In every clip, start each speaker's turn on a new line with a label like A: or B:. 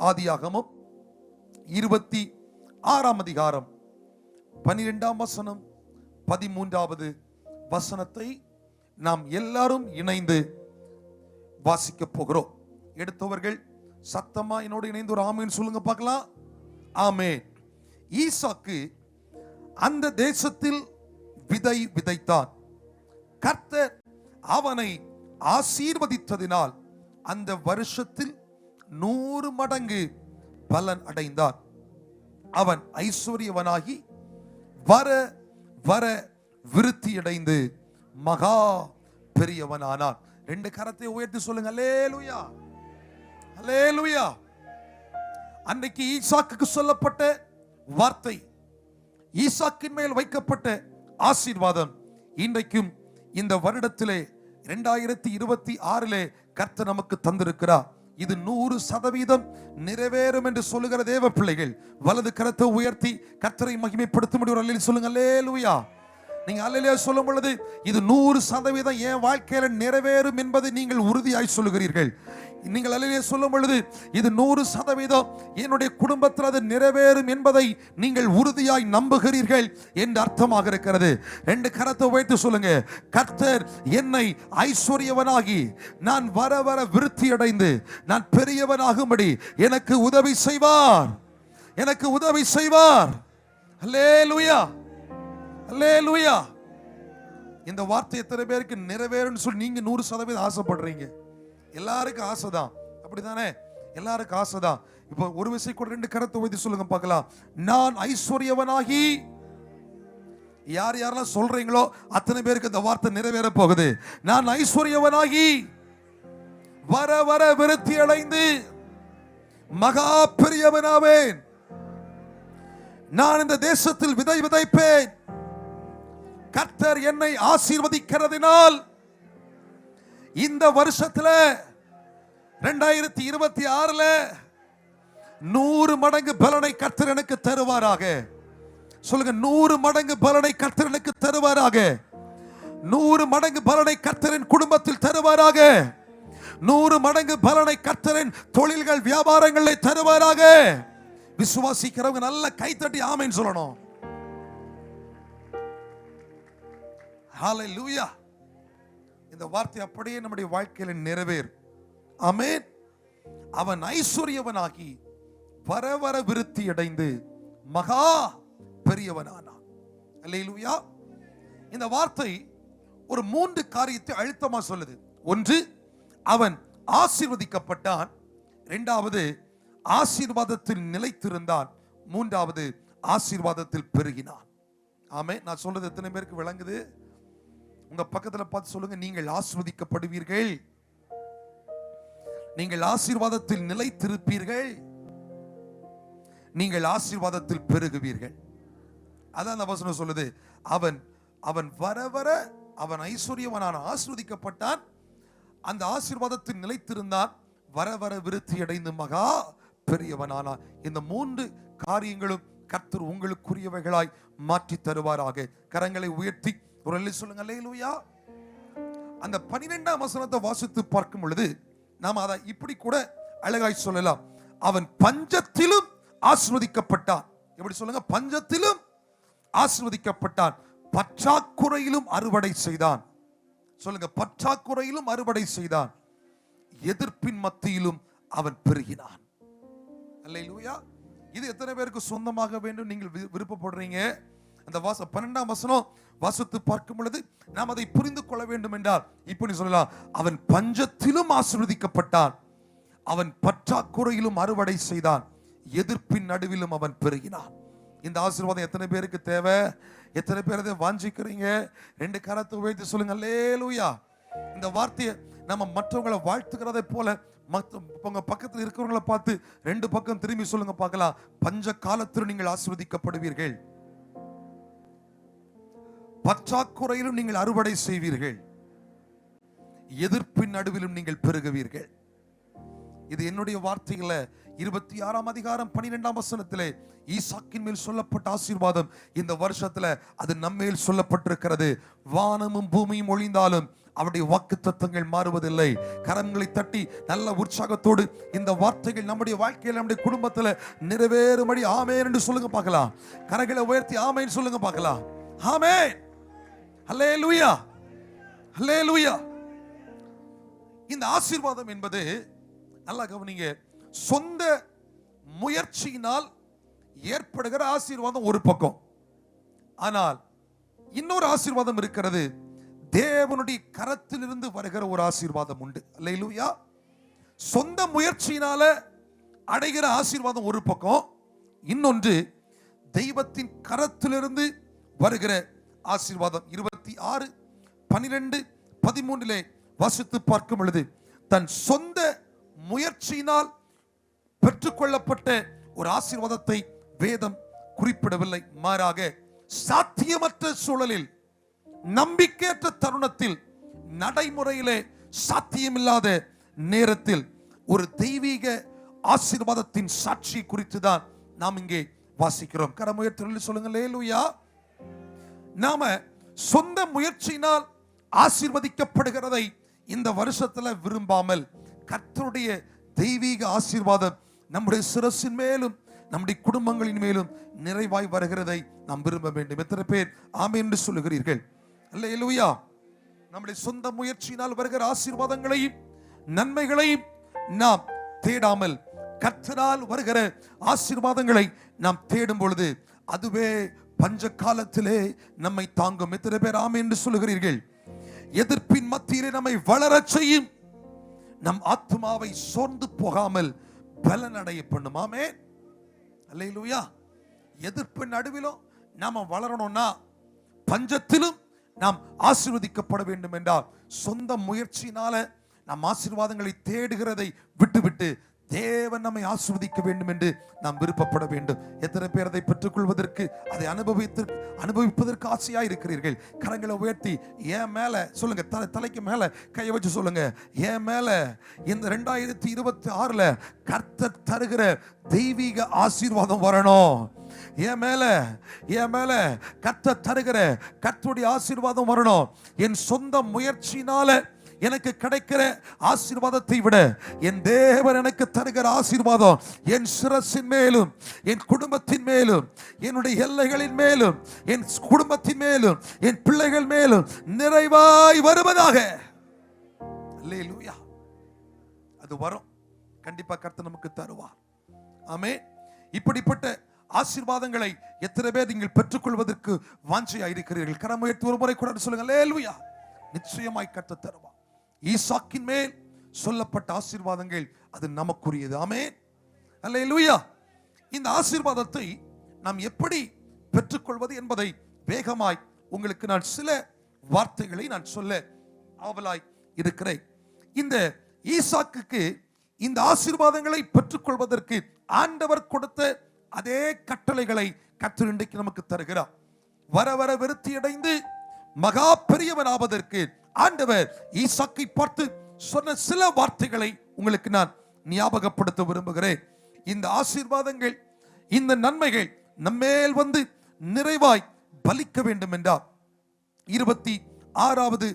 A: ஆதியாகமம் 26 அதிகாரம் 12 வசனம் 13வது வசனத்தை நாம் எல்லாரும் இணைந்து வாசிக்க போகிறோம். எடுத்தவர்கள் சத்தமா என்னோடு இணைந்து ஒரு ஆமேன் சொல்லுங்க பார்க்கலாம். ஆமென். ஈசாக்கு அந்த தேசத்தில் விதை விதைத்தான். கர்த்தர் அவனை ஆசீர்வதித்ததினால் அந்த வருஷத்தில் 100 மடங்கு பலன் அடைந்தான். அவன் ஐஸ்வர்யவனாகி வர வர விருத்தியடைந்து மகா பெரியவனானான். 2 கரத்தை உயர்த்தி சொல்லுங்க. அல்லேலூயா, அல்லேலூயா. அன்னைக்கு ஈசாக்குக்கு சொல்லப்பட்ட வார்த்தை, ஈசாக்கின் மேல் வைக்கப்பட்ட ஆசீர்வாதம் இன்றைக்கும் இந்த வருடத்திலே 2026 கர்த்தர் நமக்கு தந்திருக்கிறார். இது 100% நிறைவேறும் என்று சொல்லுகிற தேவ பிள்ளைகள் வலது கரத்தை உயர்த்தி கர்த்தரை மகிமைப்படுத்த முடியும். சொல்லுங்க அல்லேலூயா. நீங்க அல்லேலூயா சொல்லும் பொழுது இது 100% என் வாழ்க்கையில நிறைவேறும் என்பதை நீங்கள் உறுதியாய் சொல்லுகிறீர்கள். நீங்கள் அல்லேலூயா சொல்லும் பொழுது இது 100% என்னுடைய குடும்பத்தில் அது நிறைவேறும் என்பதை நீங்கள் உறுதியாய் நம்புகிறீர்கள் என்று அர்த்தமாக இருக்கிறது. 2 கரத்தை உயர்த்தி சொல்லுங்க. கர்த்தர் என்னை ஐஸ்வர்யவனாகி நான் வர வர விருத்தி அடைந்து நான் பெரியவனாகும்படி எனக்கு உதவி செய்வார், எனக்கு உதவி செய்வார். அல்லேலூயா, அல்லேலூயா. இந்த வார்த்தை எத்தனை பேருக்கு நிறைவேறும்னு சொல்லி நீங்க 100% ஆசைப்படுறீங்க? எல்லாருக்கும் ஆசைதான், அப்படிதானே? எல்லாருக்கும் ஆசைதான். இப்போ ஒரு விஷயம் கூட 2 கரத்தை உயர்த்தி சொல்லுங்க பார்க்கலாம். நான் ஐஸ்வர்யவனாகி, யார் யாரெல்லாம் சொல்றீங்களோ அத்தனை பேருக்கு இந்த வார்த்தை நிறைவேற போகுது. நான் ஐஸ்வர்யவனாகி வர வர விருத்தி அடைந்து மகா பெரியவனாவேன். நான் இந்த தேசத்தில் விதை விதைப்பேன். கர்த்தர் என்னை ஆசீர்வதிக்கிறதினால் இந்த வருஷத்துல 2026 100 மடங்கு பலனை கர்த்தர் எனக்கு தருவாராக. சொல்லுங்க, 100 மடங்கு பலனை கர்த்தர் எனக்கு தருவாராக. 100 மடங்கு பலனை கர்த்தரின் குடும்பத்தில் தருவாராக. 100 மடங்கு பலனை கர்த்தரின் தொழில்கள் வியாபாரங்களை தருவாராக. விசுவாசிக்கிறவங்க நல்ல கைத்தட்டி ஆமென் சொல்லணும். ஹல்லேலூயா. இந்த வார்த்தை அப்படியே நம்முடைய வாழ்க்கையில நிறைவேறும். ஆமென். அவன் ஐஸ்வர்யவனாகி வர வர விருத்தி அடைந்து மகா பெரியவனானான். அல்லேலூயா. இந்த வார்த்தை ஒரு 3 காரியத்தை அழுத்தமா சொல்லுது. 1, அவன் ஆசீர்வதிக்கப்பட்டான். 2வது, ஆசீர்வாதத்தில் நிலைத்திருந்தான். 3வது, ஆசீர்வாதத்தில் பெருகினான். ஆமென். நான் சொல்றது எத்தனை பேருக்கு விளங்குது? உங்க பக்கத்துல பார்த்து சொல்லுங்க, நீங்கள் ஆசீர்வதிக்கப்படுவீர்கள், நீங்கள் ஆசீர்வாதத்தில் நிலைத்திருப்பீர்கள், நீங்கள் ஆசீர்வாதத்தில் பெருகுவீர்கள். அதான் அந்த வசனம் சொல்லுது. அவன் அவன் வர வர அவன் ஐஸ்வர்யவனான ஆசீர்வதிக்கப்பட்டான், அந்த ஆசீர்வாதத்தில் நிலைத்திருந்தான், வர வர விருத்தி அடைந்து மகா பெரியவனானான். இந்த 3 காரியங்களும் கர்த்தர் உங்களுக்குரியவைகளாய் மாற்றி தருவாராக. கரங்களை உயர்த்தி ஒரு அல்லேலூயா சொல்லுங்க. அல்லேலூயா. அந்த 12ஆம் வசனத்தை வாசித்து பார்க்கும் பொழுது நாம் அதை இப்படி கூட அழகாய் சொல்லலாம். அவன் பஞ்சத்திலும் ஆசீர்வதிக்கப்பட்டான். எப்படி சொல்லுங்க? பஞ்சத்திலும் ஆசீர்வதிக்கப்பட்டான், பற்றாக்குறையிலும் அறுவடை செய்தான். சொல்லுங்க, பற்றாக்குறையிலும் அறுவடை செய்தான், எதிர்ப்பின் மத்தியிலும் அவன் பெருகினான். அல்லேலூயா. இது எத்தனை பேருக்கு சொந்தமாக வேண்டும் நீங்கள் விருப்பப்படுறீங்க? அந்த 12ஆம் வசனம் வாசித்து பார்க்கும் பொழுது நாம் அதை புரிந்து கொள்ள வேண்டும் என்றால் இப்படி சொல்லலாம். அவன் பஞ்சத்திலும் ஆசீர்வதிக்கப்பட்டான், அவன் பற்றாக்குறையிலும் அறுவடை செய்தான், எதிர்ப்பின் நடுவிலும் அவன் பெருகினான். இந்த ஆசீர்வாதம் எத்தனை பேருக்கு தேவை? எத்தனை பேர் அதை வாஞ்சிக்கிறீங்க? 2 கரத்தை உயர்த்தி சொல்லுங்க. அல்லேலூயா. இந்த வார்த்தையை நம்ம மற்றவங்களை வாழ்த்துக்கிறதை போல உங்க பக்கத்தில் இருக்கிறவங்களை பார்த்து 2 பக்கம் திரும்பி சொல்லுங்க பார்க்கலாம். பஞ்ச காலத்தில் நீங்கள் ஆசீர்வதிக்கப்படுவீர்கள், பற்றாக்குறையிலும் நீங்கள் அறுவடை செய்வீர்கள், எதிர்ப்பின் நடுவிலும் நீங்கள் பெருகுவீர்கள். இது என்னுடைய வார்த்தைகள 26ஆம் அதிகாரம் 12ஆம் வசனத்திலே ஈசாக்கின் மேல் சொல்லப்பட்ட ஆசீர்வாதம் இந்த வருஷத்துல அது நம்மேல் சொல்லப்பட்டிருக்கிறது. வானமும் பூமியும் ஒழிந்தாலும் அவருடைய வாக்குத்தத்தங்கள் மாறுவதில்லை. கரங்களை தட்டி நல்ல உற்சாகத்தோடு இந்த வார்த்தைகள் நம்முடைய வாழ்க்கையில் நம்முடைய குடும்பத்தில் நிறைவேறும்படி ஆமென் என்று சொல்லுங்க பார்க்கலாம். கரங்களை உயர்த்தி ஆமென் சொல்லுங்க பார்க்கலாம். ஆமென். ஹல்லேலூயா, ஹல்லேலூயா. இந்த ஆசீர்வாதம் என்பது நல்லா கவனிங்க, சொந்த முயற்சியினால் ஏற்படுகிற ஆசீர்வாதம் ஒரு பக்கம். ஆனால் இன்னொரு ஆசீர்வாதம் இருக்கிறது, தேவனுடைய கரத்திலிருந்து வருகிற ஒரு ஆசீர்வாதம் உண்டு. அல்லேலூயா. சொந்த முயற்சியினால அடைகிற ஆசீர்வாதம் ஒரு பக்கம், இன்னொன்று தெய்வத்தின் கரத்திலிருந்து வருகிற ஆசீர்வாதம். 26:12-13 வாசித்து பார்க்கும் பொழுது, தன் சொந்த முயற்சியினால் பெற்றுக்கொள்ளப்பட்ட ஒரு ஆசீர்வாதத்தை வேதம் குறிப்பிடவில்லை. மாறாக சாத்தியமற்ற சூழலில், நம்பிக்கையற்ற தருணத்தில், நடைமுறையிலே சாத்தியமில்லாத நேரத்தில் ஒரு தெய்வீக ஆசீர்வாதத்தின் சாட்சி குறித்து தான் நாம் இங்கே வாசிக்கிறோம். கரமுயர்த்தி சொல்லுங்க அல்லேலூயா. நாம சொந்த முயற்சியினால் ஆசீர்வதிக்கப்படுகிறதை இந்த வருஷத்துல விரும்பாமல், கர்த்தருடைய தெய்வீக ஆசீர்வாதம் நம்முடைய சிரசின் மேலும் நம்முடைய குடும்பங்களின் மேலும் நிறைவாய் வருகிறதை நாம் விரும்ப வேண்டும். எத்தனை பேர் ஆமென் என்று சொல்லுகிறீர்கள்? அல்லேலூயா. நம்முடைய சொந்த முயற்சியினால் வருகிற ஆசீர்வாதங்களையும் நன்மைகளையும் நாம் தேடாமல், கர்த்தரால் வருகிற ஆசீர்வாதங்களை நாம் தேடும் பொழுது அதுவே பஞ்ச காலத்திலே நம்மை தாங்கும். எத்தனை பேர் ஆமென் என்று சொல்லுகிறீர்கள்? எதிர்ப்பின் மத்தியிலே நம்மை வளரச் செய்யும், நம் ஆத்மாவை சோர்ந்து போகாமல் பலனடைய பண்ணும். ஆமென், அல்லேலூயா. எதிர்ப்பின் நடுவிலும் நாம வளரணும்னா, பஞ்சத்திலும் நாம் ஆசீர்வதிக்கப்பட வேண்டும் என்றால், சொந்த முயற்சியினால நாம் ஆசீர்வாதங்களை தேடுகிறதை விட்டுவிட்டு தேவன் நம்மை ஆசீர்வதிக்க வேண்டும் என்று நாம் விருப்பப்பட வேண்டும். எத்தனை பேர் அதை பெற்றுக்கொள்வதற்கு, அதை அனுபவிப்பதற்கு ஆசையா இருக்கிறீர்கள்? கரங்களை உயர்த்தி என் மேல சொல்லுங்க, தலைக்கு மேல கையை வச்சு சொல்லுங்க, என் மேல இந்த 2026 கர்த்தர் தருகிற தெய்வீக ஆசீர்வாதம் வரணும். என் மேல கர்த்தர் தருகிற கர்த்தருடைய ஆசீர்வாதம் வரணும். என் சொந்த முயற்சியினால எனக்கு கிடைக்கிற ஆசீர்வாதத்தை விட என் தேவன் எனக்கு தருகிற ஆசீர்வாதம் என் சிரசின் மேலும், என் குடும்பத்தின் மேலும், என்னுடைய எல்லைகளின் மேலும், என் குடும்பத்தின் மேலும், என் பிள்ளைகள் மேலும் நிறைவாய் வருவதாக. அல்லேலூயா. அது வரும், கண்டிப்பா கர்த்தர் நமக்கு தருவார். ஆமென். இப்படிப்பட்ட ஆசீர்வாதங்களை எத்தனை பேர் நீங்கள் பெற்றுக்கொள்வதற்கு வாஞ்சையா இருக்கிறீர்கள்? கரமுயர்த்தி ஒரு முறை கூட சொல்லுங்க, அல்லேலூயா. நிச்சயமாய் கர்த்தர் தருவார். ஈசாக்கின் மேல் சொல்லப்பட்ட ஆசீர்வாதங்கள் அது நமக்குரியது. ஆமென், அல்லேலூயா. இந்த ஆசீர்வாதத்தை நாம் எப்படி பெற்றுக்கொள்வது என்பதை வேகமாய் உங்களுக்கு நான் சில வார்த்தைகளை நான் சொல்ல ஆவலாய் இருக்கிறேன். இந்த ஈசாக்குக்கு இந்த ஆசீர்வாதங்களை பெற்றுக்கொள்வதற்கு ஆண்டவர் கொடுத்த அதே கட்டளைகளை கர்த்தர் இன்றைக்கு நமக்கு தருகிறார். வர வர விருத்தி அடைந்து மகா பெரியவனாவதற்கு ஆண்டவர் ஈசாக்கை பார்த்து சொன்ன சில வார்த்தைகளை உங்களுக்கு நான் ஞாபகப்படுத்த விரும்புகிறேன். இந்த ஆசீர்வாதங்கள், இந்த நன்மைகள் நம்மேல் வந்து நிறைவாய் பலிக்க வேண்டும் என்றால் 26வது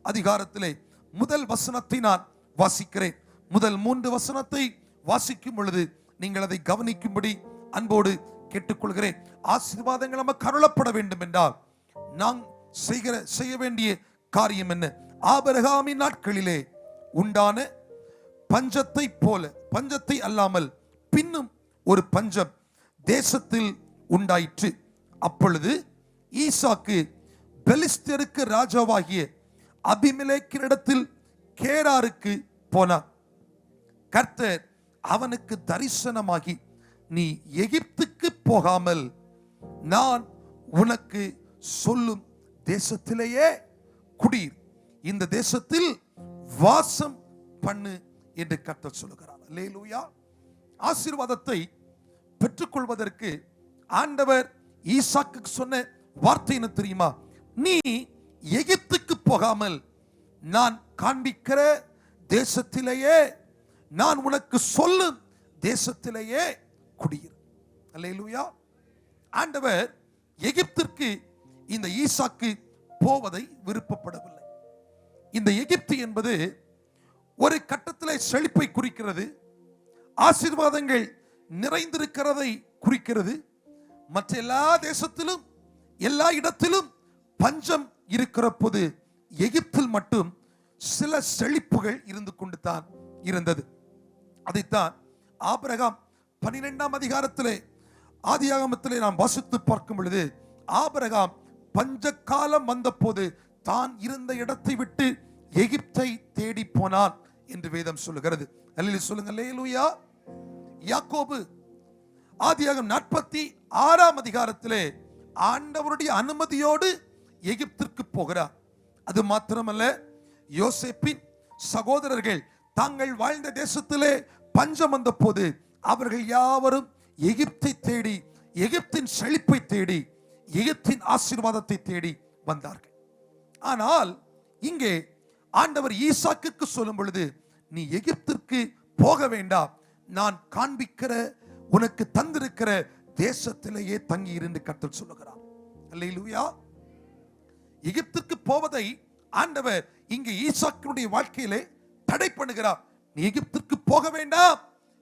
A: அதிகாரத்திலே முதல் வசனத்தை நான் வாசிக்கிறேன். முதல் 3 வசனத்தை வாசிக்கும் பொழுது நீங்கள் அதை கவனிக்கும்படி அன்போடு கேட்டுக்கொள்கிறேன். ஆசீர்வாதங்கள் நமக்கு அருளப்பட வேண்டும் என்றால் நாம் செய்ய வேண்டிய காரியம் என்ன? ஆபிரகாமின் நாட்களிலே உண்டான பஞ்சத்தை போல, பஞ்சத்தை அல்லாமல் பின்னும் ஒரு பஞ்சம் தேசத்தில் உண்டாயிற்று. அப்பொழுது ஈசாக்கு பெலிஸ்தருக்கு ராஜாவாகிய அபிமெலேக்கினிடத்தில் கேராருக்கு போனார். கர்த்தர் அவனுக்கு தரிசனமாகி, நீ எகிப்துக்கு போகாமல் நான் உனக்கு சொல்லும் தேசத்திலேயே குடியிரு, இந்த தேசத்தில் வாசம் பண்ணு என்று கர்த்தர் சொல்லுகிறார். அல்லேலூயா. ஆசீர்வாதத்தை பெற்றுக்கொள்வதற்கு ஆண்டவர் ஈசாக்கு சொன்ன வார்த்தை என்ன தெரியுமா? நீ எகிப்துக்கு போகாமல் நான் காண்பிக்கிற தேசத்திலேயே, நான் உனக்கு சொல்லும் தேசத்திலேயே குடியிரு. அல்லேலூயா. ஆண்டவர் எகிப்திற்கு இந்த ஈசாக்கு போவதை விருப்பப்படவில்லை. இந்த எகிப்து என்பது ஒரு கட்டத்தில் செழிப்பை குறிக்கிறது, ஆசீர்வாதங்கள் நிறைந்திருக்கிறதை குறிக்கிறது. மற்ற எல்லா தேசத்திலும் எல்லா இடத்திலும் பஞ்சம் இருக்கிற போது எகிப்தில் மட்டும் சில செழிப்புகள் இருந்து கொண்டு தான் இருந்தது. அதைத்தான் ஆபிரகாம் 12ஆம் அதிகாரத்திலே ஆதியாகமத்திலே நாம் வாசித்து பார்க்கும் பொழுது, ஆபிரகாம் பஞ்ச காலம் வந்த போது தான் இருந்த இடத்தை விட்டு எகிப்தை தேடி போனான் என்று வேதம் சொல்லுகிறது. அல்லேலூயா சொல்லுங்க, அல்லேலூயா. யாக்கோபு ஆதியாகமம் 46ஆம் அதிகாரத்திலே ஆண்டவருடைய அனுமதியோடு எகிப்திற்கு போகிறார். அது மாத்திரமல்ல, யோசேப்பின் சகோதரர்கள் தாங்கள் வாழ்ந்த தேசத்திலே பஞ்சம் வந்த போது அவர்கள் யாவரும் எகிப்தை தேடி, எகிப்தின் செழிப்பை தேடி, எகிப்தின் ஆசீர்வாதத்தை தேடி வந்தார்கள். ஆனால் இங்கே ஆண்டவர் ஈசாக்குக்கு சொல்லும் பொழுது, நீ எகிப்திற்கு போக வேண்டாம், நான் காண்பிக்கிற உனக்கு தந்திருக்கிற தேசத்திலேயே தங்கி இருந்து கர்த்தர் சொல்லுகிறார். அல்லேலூயா. எகிப்திற்கு போவதை ஆண்டவர் இங்கே ஈசாக்கினுடைய வாழ்க்கையிலே தடை பண்ணுகிறார். நீ எகிப்திற்கு போக வேண்டாம்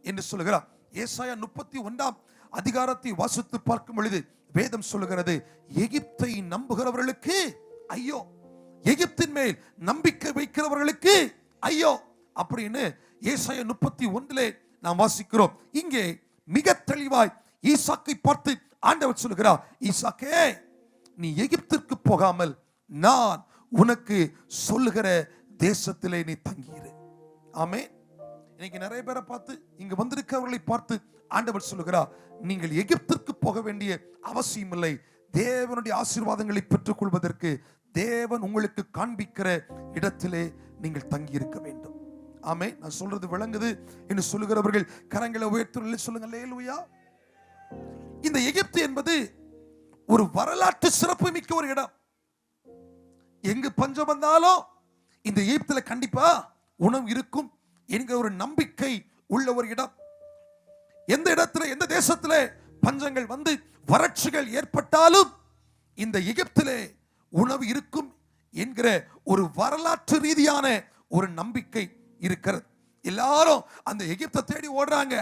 A: என்று சொல்லுகிறார். ஏசாயா 31ஆம் அதிகாரத்தை வாசித்து பார்க்கும் பொழுது வேதம் சொல்லுகிறது, எகிப்தை நம்புகிறவர்களுக்கு ஐயோ, எகிப்தின் மேல் நம்பிக்கை வைக்கிறவர்களுக்கு ஐயோ அப்படின்னு ஏசாயா 31 நாம் வாசிக்கிறோம். இங்கே மிக தெளிவாய் ஈசாக்கை பார்த்து ஆண்டவர் சொல்லுகிறார், ஈசாக்கே, நீ எகிப்திற்கு போகாமல் நான் உனக்கு சொல்லுகிற தேசத்திலே நீ தங்கியிரு. ஆமென். இன்னைக்கு நிறைய பேரை பார்த்து, இங்க வந்திருக்கிறவர்களை பார்த்து ஆண்டவர் சொல்லுகிறார், நீங்கள் எகிப்திற்கு போக வேண்டிய அவசியம் இல்லை. தேவனுடைய ஆசீர்வாதங்களை பெற்றுக் கொள்வதற்கு தேவன் உங்களுக்கு காண்பிக்கிற இடத்திலே நீங்கள் தங்கி இருக்க வேண்டும். ஆமென். நான் சொல்றது விளங்குது என்று சொல்லுகிறவர்கள் கரங்களை உயர்த்தி சொல்லுங்க, அல்லேலூயா. இந்த எகிப்து என்பது ஒரு வரலாற்று சிறப்பு மிக்க ஒரு இடம். எங்கு பஞ்சம் வந்தாலும் இந்த எகிப்துல கண்டிப்பா உணவு இருக்கும் என்கிற ஒரு நம்பிக்கை உள்ள ஒரு இடம். எந்த இடத்துல, எந்த தேசத்துல பஞ்சங்கள் வந்து வறட்சிகள் ஏற்பட்டாலும் இந்த எகிப்திலே உணவு இருக்கும் என்கிற ஒரு வரலாற்று ரீதியான ஒரு நம்பிக்கை இருக்கிறது. எல்லாரும் அந்த எகிப்தை தேடி ஓடுறாங்க,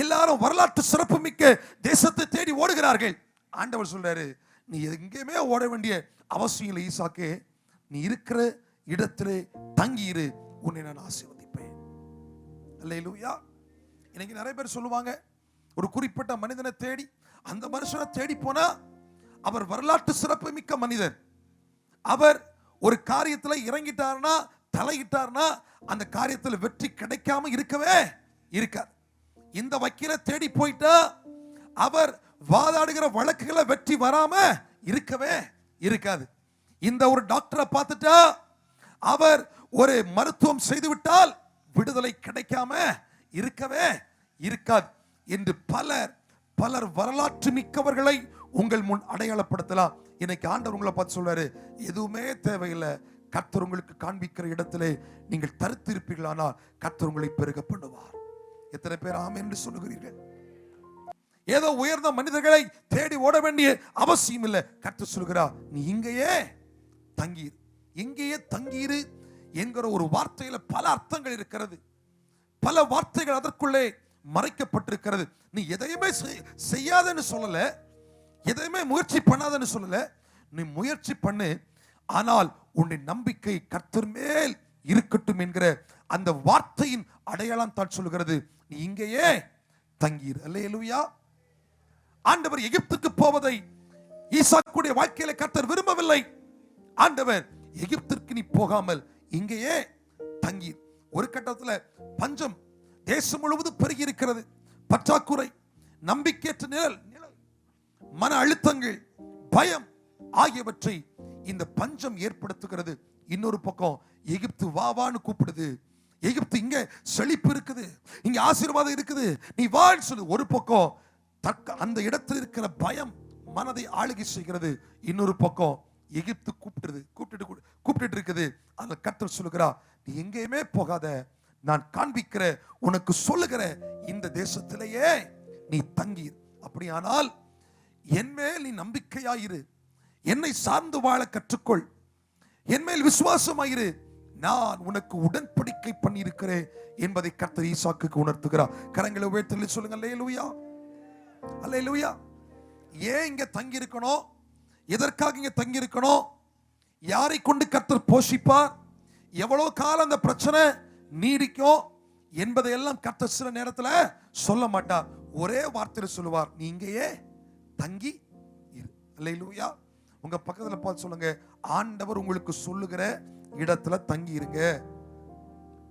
A: எல்லாரும் வரலாற்று சிறப்பு மிக்க தேசத்தை தேடி ஓடுகிறார்கள். ஆண்டவர் சொல்றாரு, நீ எங்கேயுமே ஓட வேண்டிய அவசியம் இல்லை ஈசாக்கே, நீ இருக்கிற இடத்திலே தங்கியிரு, உன்னை நான் ஆசீர்வதிப்பேன். அல்லேலூயா. இன்னைக்கு நிறைய பேர் சொல்லுவாங்க, ஒரு குறிப்பிட்ட மனிதனை தேடி அந்த மனுஷனை தேடி போனா அவர் வரலாற்று சிறப்பு மிக்க மனிதர், அவர் ஒரு காரியத்தில் இறங்கிட்டார்னா, தலையிட்டார்னா அந்த காரியத்தில் வெற்றி கிடைக்காம இருக்கவே இருக்காது. இந்த வக்கீலை தேடி போயிட்டா அவர் வாதாடுகிற வழக்குகளை வெற்றி வராம இருக்கவே இருக்காது. இந்த ஒரு டாக்டரை பார்த்துட்டா அவர் ஒரு மருத்துவம் செய்து விட்டால் விடுதலை கிடைக்காம இருக்கவே இருக்காது என்று பலர் வரலாற்று மிக்கவர்களை உங்கள் முன் அடையாளப்படுத்தலாம். இன்னைக்கு ஆண்டவர் உங்களை பார்த்து சொல்றாரு, எதுவுமே தேவையில்லை, கர்த்தர் உங்களுக்கு காண்பிக்கிற இடத்திலே நீங்கள் தரித்திருப்பீர்களானால் கர்த்தர் உங்களை பெருக பண்ணுவார். எத்தனை பேர் ஆமென் என்று சொல்லுகிறீர்கள்? ஏதோ உயர்ந்த மனிதர்களை தேடி ஓட வேண்டிய அவசியம் இல்லை. கர்த்தர் சொல்கிறார், நீ இங்கேயே தங்கியிரு. இங்கேயே தங்கியிரு என்கிற ஒரு வார்த்தையில பல அர்த்தங்கள் இருக்கிறது, பல வார்த்தைகள் அதற்குள்ளே மறைக்கப்பட்டிருக்கிறது. நீ எதையுமே செய்யாதன்னு சொல்லல, எதையுமே முயற்சி பண்ணாதன்னு சொல்லல, நீ முயற்சி பண்ணு, ஆனால் உன்னை நம்பிக்கை கர்த்தர் மேல் இருக்கட்டும் என்கிற அந்த வார்த்தையின் அடையாளம் தான் சொல்கிறது, நீ இங்கேயே தங்கியிரு. அல்லேலூயா. ஆண்டவர் எகிப்துக்கு போவதை ஈசாக்குடைய வாழ்க்கையில கர்த்தர் விரும்பவில்லை. ஆண்டவர் எகிப்திற்கு நீ போகாமல் இங்கேயே தங்கி. ஒரு கட்டத்தில் பஞ்சம் தேசம் முழுவதும் பெருகி இருக்கிறது, பற்றாக்குறை, நம்பிக்கையற்ற நிழல், மன அழுத்தங்கள், பயம் ஆகியவற்றை இந்த பஞ்சம் ஏற்படுத்துகிறது. இன்னொரு பக்கம் எகிப்து வாவான்னு கூப்பிடுது, எகிப்து இங்க செழிப்பு இருக்குது, இங்க ஆசீர்வாதம் இருக்குது, நீ வான்னு சொல்லு. ஒரு பக்கம் அந்த இடத்தில் இருக்கிற பயம் மனதை ஆளுகை செய்கிறது, இன்னொரு பக்கம் எகிப்து கூப்பிட்டு இருக்குது. அந்த கர்த்தர் சொல்லுகிறா, நீ எங்கேயுமே போகாத, நான் காண்பிக்கிற உனக்கு சொல்லுகிற இந்த தேசத்திலேயே நீ தங்கி. அப்படியானால் என்மேல் நீ நம்பிக்கையாயிரு, என்னை சார்ந்து வாழ கற்றுக்கொள், என்மேல் விசுவாசமாயிரு, நான் உனக்கு உடன்படிக்கை பண்ணியிருக்கிறேன் என்பதை கர்த்தர் ஈசாக்குக்கு உணர்த்துகிறார். கரங்களை உயர்த்தி சொல்லுங்க அல்லேலூயா, அல்லேலூயா. ஏன் இங்க தங்கி இருக்கணும், எதற்காக இங்க தங்கி இருக்கணும், யாரை கொண்டு கர்த்தர் போஷிப்பார், எவ்வளவு காலம் அந்த பிரச்சனை நீடிக்கும் என்பதையெல்லாம் கர்த்தர் சில நேரத்துல சொல்ல மாட்டார். ஒரே வார்த்தையில் சொல்லுவார், நீங்கயே தங்கி இரு. அல்லேலூயா. உங்க பக்கத்துல பார்த்து சொல்லுங்க, ஆண்டவர் உங்களுக்கு சொல்லுகிற இடத்துல தங்கி இருங்க.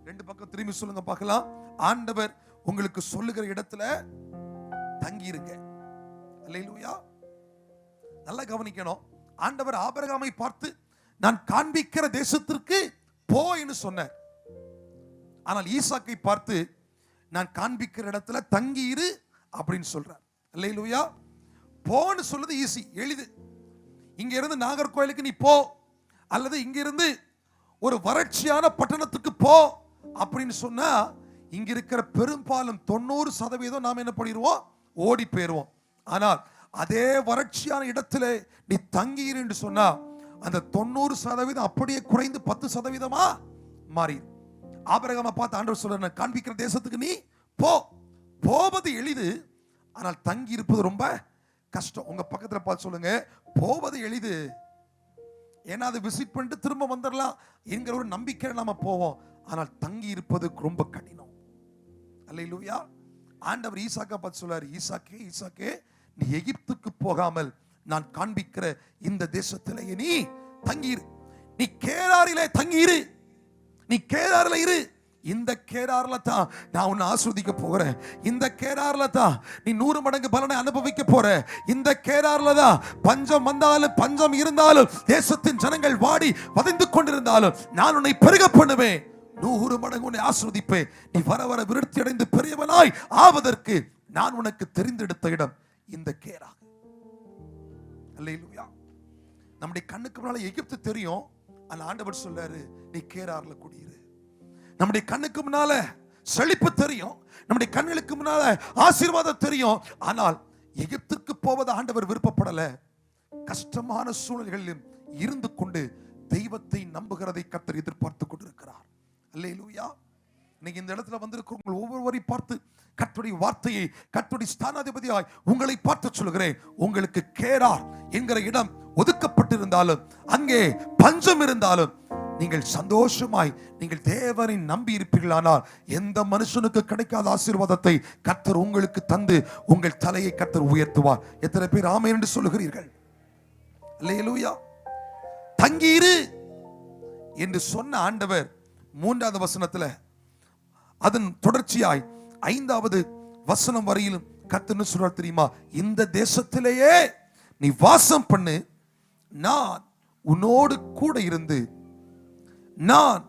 A: ரெண்டு பக்கம் திரும்பி சொல்லுங்க பார்க்கலாம். ஆண்டவர் உங்களுக்கு சொல்லுகிற இடத்துல தங்கி இருங்க. அல்லேலூயா. நல்லா கவனிக்கணும். ஆண்டவர் ஆபிரகாமை பார்த்து நான் காண்பிக்கிற தேசத்திற்கு போ என்று சொன்னார். ஆனால் ஈசாக்கை பார்த்து நான் காண்பிக்கிற இடத்துல தங்கி இரு அப்படின்னு சொல்றார். அல்லேலூயா. போன்னு சொல்றது ஈஸி, எளிது. இங்க இருந்து நாகர்கோயிலுக்கு நீ போ, அல்லது இங்க இருந்து ஒரு வறட்சியான பட்டணத்துக்கு போ அப்படின்னு சொன்னா இங்க இருக்கிற பெரும்பாலும் 90% நாம் என்ன பண்ணிடுவோம், ஓடி போயிருவோம். ஆனால் அதே வறட்சியான இடத்துல நீ தங்கீர் என்று சொன்னா அந்த 90% அப்படியே குறைந்து 10% மாறி. ஆபிரகாமை பார்த்து ஆண்டவர் சொல்ற, காண்பிக்கிற தேசத்துக்கு நீ போ. போவது எளிது, ஆனால் தங்கி இருப்பது ரொம்ப கஷ்டம். உங்க பக்கத்துல பார்த்து சொல்லுங்க, போவது எளிது, ஏன்னா அதை விசிட் பண்ணிட்டு திரும்ப வந்துடலாம் என்கிற ஒரு நம்பிக்கையில நாம போவோம். ஆனால் தங்கி இருப்பது ரொம்ப கடினம். அல்லேலூயா. ஆண்டவர் ஈசாக்கை பார்த்து சொல்றாரு, ஈசாக்கே ஈசாக்கே, நீ எகிப்துக்கு போகாமல் நான் காண்பிக்கிற இந்த தேசத்திலே நீ தங்கியிரு. நீ கேராரிலே தங்கியிரு, நீ கேராரில இரு. இந்த கேரார்ல தான் நான் உன்னை ஆஸ்வதிக்க போகிறேன். இந்த கேரார்ல தான் நீ 100 மடங்கு பலனை அனுபவிக்க போற. இந்த கேரார்ல தான் பஞ்சம் வந்தாலும் பஞ்சம் இருந்தாலும் தேசத்தின் ஜனங்கள் வாடி வதைந்து கொண்டிருந்தாலும் நான் உன்னை பெருக பண்ணுவேன், 100 மடங்கு உன்னை ஆஸ்வதிப்பேன். நீ வர வர விருத்தி அடைந்து பெரியவனாய் ஆவதற்கு நான் உனக்கு தெரிந்தெடுத்த இடம் இந்த கேரார். அல்லேலூயா. நம்முடைய கண்ணுக்கு முன்னால எகிப்து தெரியும், அந்த ஆண்டவர் சொல்றாரு, நீ கேரார்ல குடியிரு. நம்முடைய கண்ணுக்கு முன்னால செழிப்பு தெரியும், நம்முடைய கண்களுக்கு முன்னால ஆசீர்வாதம் தெரியும். ஆனால் எகிப்துக்கு போவது ஆண்டவர் விருப்பப்படல. கஷ்டமான சூழல்களிலும் இருந்து கொண்டு தெய்வத்தை நம்புகிறதை கர்த்தர் எதிர்பார்த்து கொண்டிருக்கிறார். அல்லேலூயா. இன்னைக்கு இந்த இடத்துல வந்திருக்கிற ஒவ்வொருவரையும் பார்த்து கர்த்தருடைய வார்த்தையை, கர்த்தருடைய ஸ்தானாதிபதியாய் உங்களை பார்த்து சொல்கிறேன், உங்களுக்கு கேரார் என்கிற இடம் ஒதுக்கப்பட்டிருந்தாலும், அங்கே பஞ்சம் இருந்தாலும், நீங்கள் சந்தோஷமாய் நீங்கள் தேவனை நம்பி இருப்பீர்களானால் எந்த மனுஷனுக்கு கிடைக்காத ஆசீர்வாதத்தை கர்த்தர் உங்களுக்கு தந்து உங்கள் தலையை கர்த்தர் உயர்த்துவார். எத்தனை பேர் ஆமென் என்று சொல்லுகிறீர்கள்? அல்லேலூயா. தங்கீரு என்று சொன்ன ஆண்டவர் 3வது வசனத்துல அதன் தொடர்ச்சியாய் 5வது வசனம் வரையிலும் கர்த்தர் சொல்றார் தெரியுமா, இந்த தேசத்திலேயே நீ வாசம் பண்ணு, நான் உன்னோடு கூட இருந்து நான்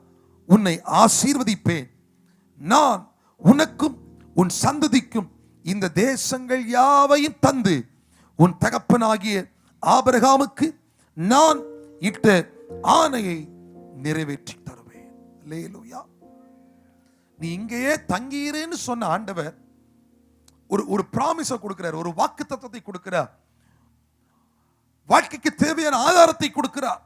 A: உன்னை ஆசீர்வதிப்பேன், நான் உனக்கும் உன் சந்ததிக்கும் இந்த தேசங்கள் யாவையும் தந்து உன் தகப்பனாகிய ஆபிரகாமுக்கு நான் இட்ட ஆணையை நிறைவேற்றி தருவேன். அல்லேலூயா. நீ இங்கேயே தங்கியிருன்னு சொன்ன ஆண்டவர் ஒரு பிராமிஸை கொடுக்கிறார், ஒரு வாக்குத்தத்தத்தை கொடுக்கிறார், வாழ்க்கைக்கு தேவையான ஆதாரத்தை கொடுக்கிறார்,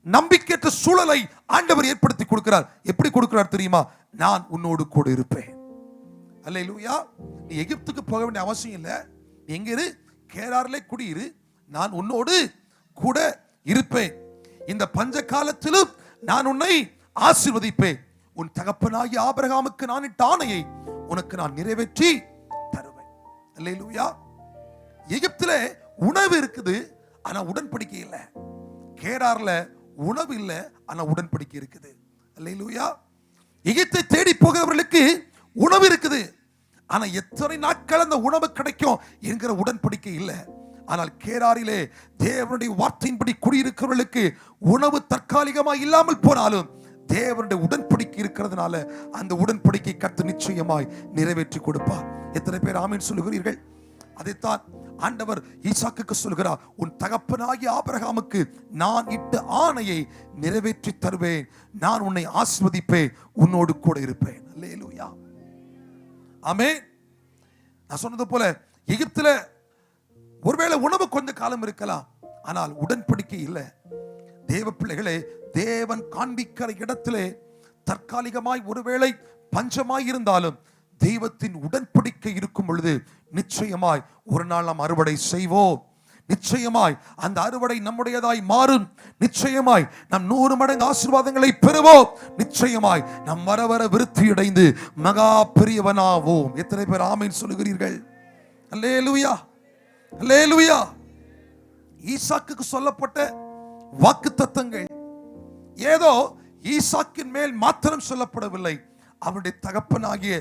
A: நம்பிக்கையற்ற சூழலை ஆண்டவர் ஏற்படுத்தி கொடுக்கிறார். எப்படி கொடுக்கிறார் தெரியுமா? நான் உன்னோடு கூட இருப்பேன். அல்லேலூயா. நீ எகிப்துக்கு போக வேண்டிய அவசியம் இல்லை, நீ எங்க இரு, கேராரிலே குடியிரு, நான் உன்னோடு கூட இருப்பேன். இந்த பஞ்ச காலத்திலும் நான் உன்னை ஆசீர்வதிப்பேன், உன் தகப்பனாகிய ஆபிரகாமுக்கு நான் இட்ட ஆணையை உனக்கு நான் நிறைவேற்றி தருவேன். அல்லேலூயா. எகிப்திலே உணவு இருக்குது, ஆனா உடன்படிக்கை இல்லை. கேரார்ல உணவு இல்லை, ஆனா உடன்படிக்கை இருக்குது. அல்லேலூயா. எகிப்தை தேடி போகிறவர்களுக்கு உணவு இருக்குது, ஆனா எத்தனை நாட்கள் அந்த உணவு கிடைக்கும் என்கிற உடன்படிக்கை இல்லை. ஆனால் கேராரிலே தேவனுடைய வார்த்தையின்படி குடியிருக்கிறவர்களுக்கு உணவு தற்காலிகமாக இல்லாமல் போனாலும் தேவனுடைய உடன்படிக்கை இருக்கிறதுனால அந்த உடன்படிக்கை கர்த்தர் நிச்சயமாய் நிறைவேற்றி கொடுப்பார். எத்தனை பேர் ஆமென் சொல்லுகிறீர்கள்? அதைத்தான் ஆண்டவர் ஈசாக்குக்கு சொல்கிறார், உன் தகப்பனாகிய ஆபிரகாமுக்கு நான் இட்ட ஆணையை நிறைவேற்றி தருவேன், நான் உன்னை ஆசீர்வதிப்பேன், உன்னோடு கூட இருப்பேன். அல்லேலூயா. ஆமென். நான் சொன்னது போல எகிப்துல ஒருவேளை உணவு கொஞ்ச காலம் இருக்கலாம், ஆனால் உடன்படிக்கை இல்லை. தேவ பிள்ளைகளே, தேவன் காண்பிக்கிற இடத்திலே தற்காலிகமாய் ஒருவேளை பஞ்சமாய் இருந்தாலும் தெய்வத்தின் உடன்படிக்கை இருக்கும் பொழுது நிச்சயமாய் ஒரு நாள் நாம் அறுவடை செய்வோம். நிச்சயமாய் அந்த அறுவடை நம்முடையதாய் மாறும். நிச்சயமாய் நம் 100 மடங்கு ஆசீர்வாதங்களை பெறுவோம். நிச்சயமாய் நம் வர வர விருத்தி அடைந்து மகா பெரியவனாவோம். எத்தனை பேர் ஆமென் சொல்லுகிறீர்கள்? அல்லேலூயா, அல்லேலூயா. ஈசாக்குக்கு சொல்லப்பட்ட வாக்குத்தத்தங்கள் ஏதோ ஈசாக்கின் மேல் மாத்திரம் சொல்லப்படவில்லை, அவனுடைய தகப்பனாகிய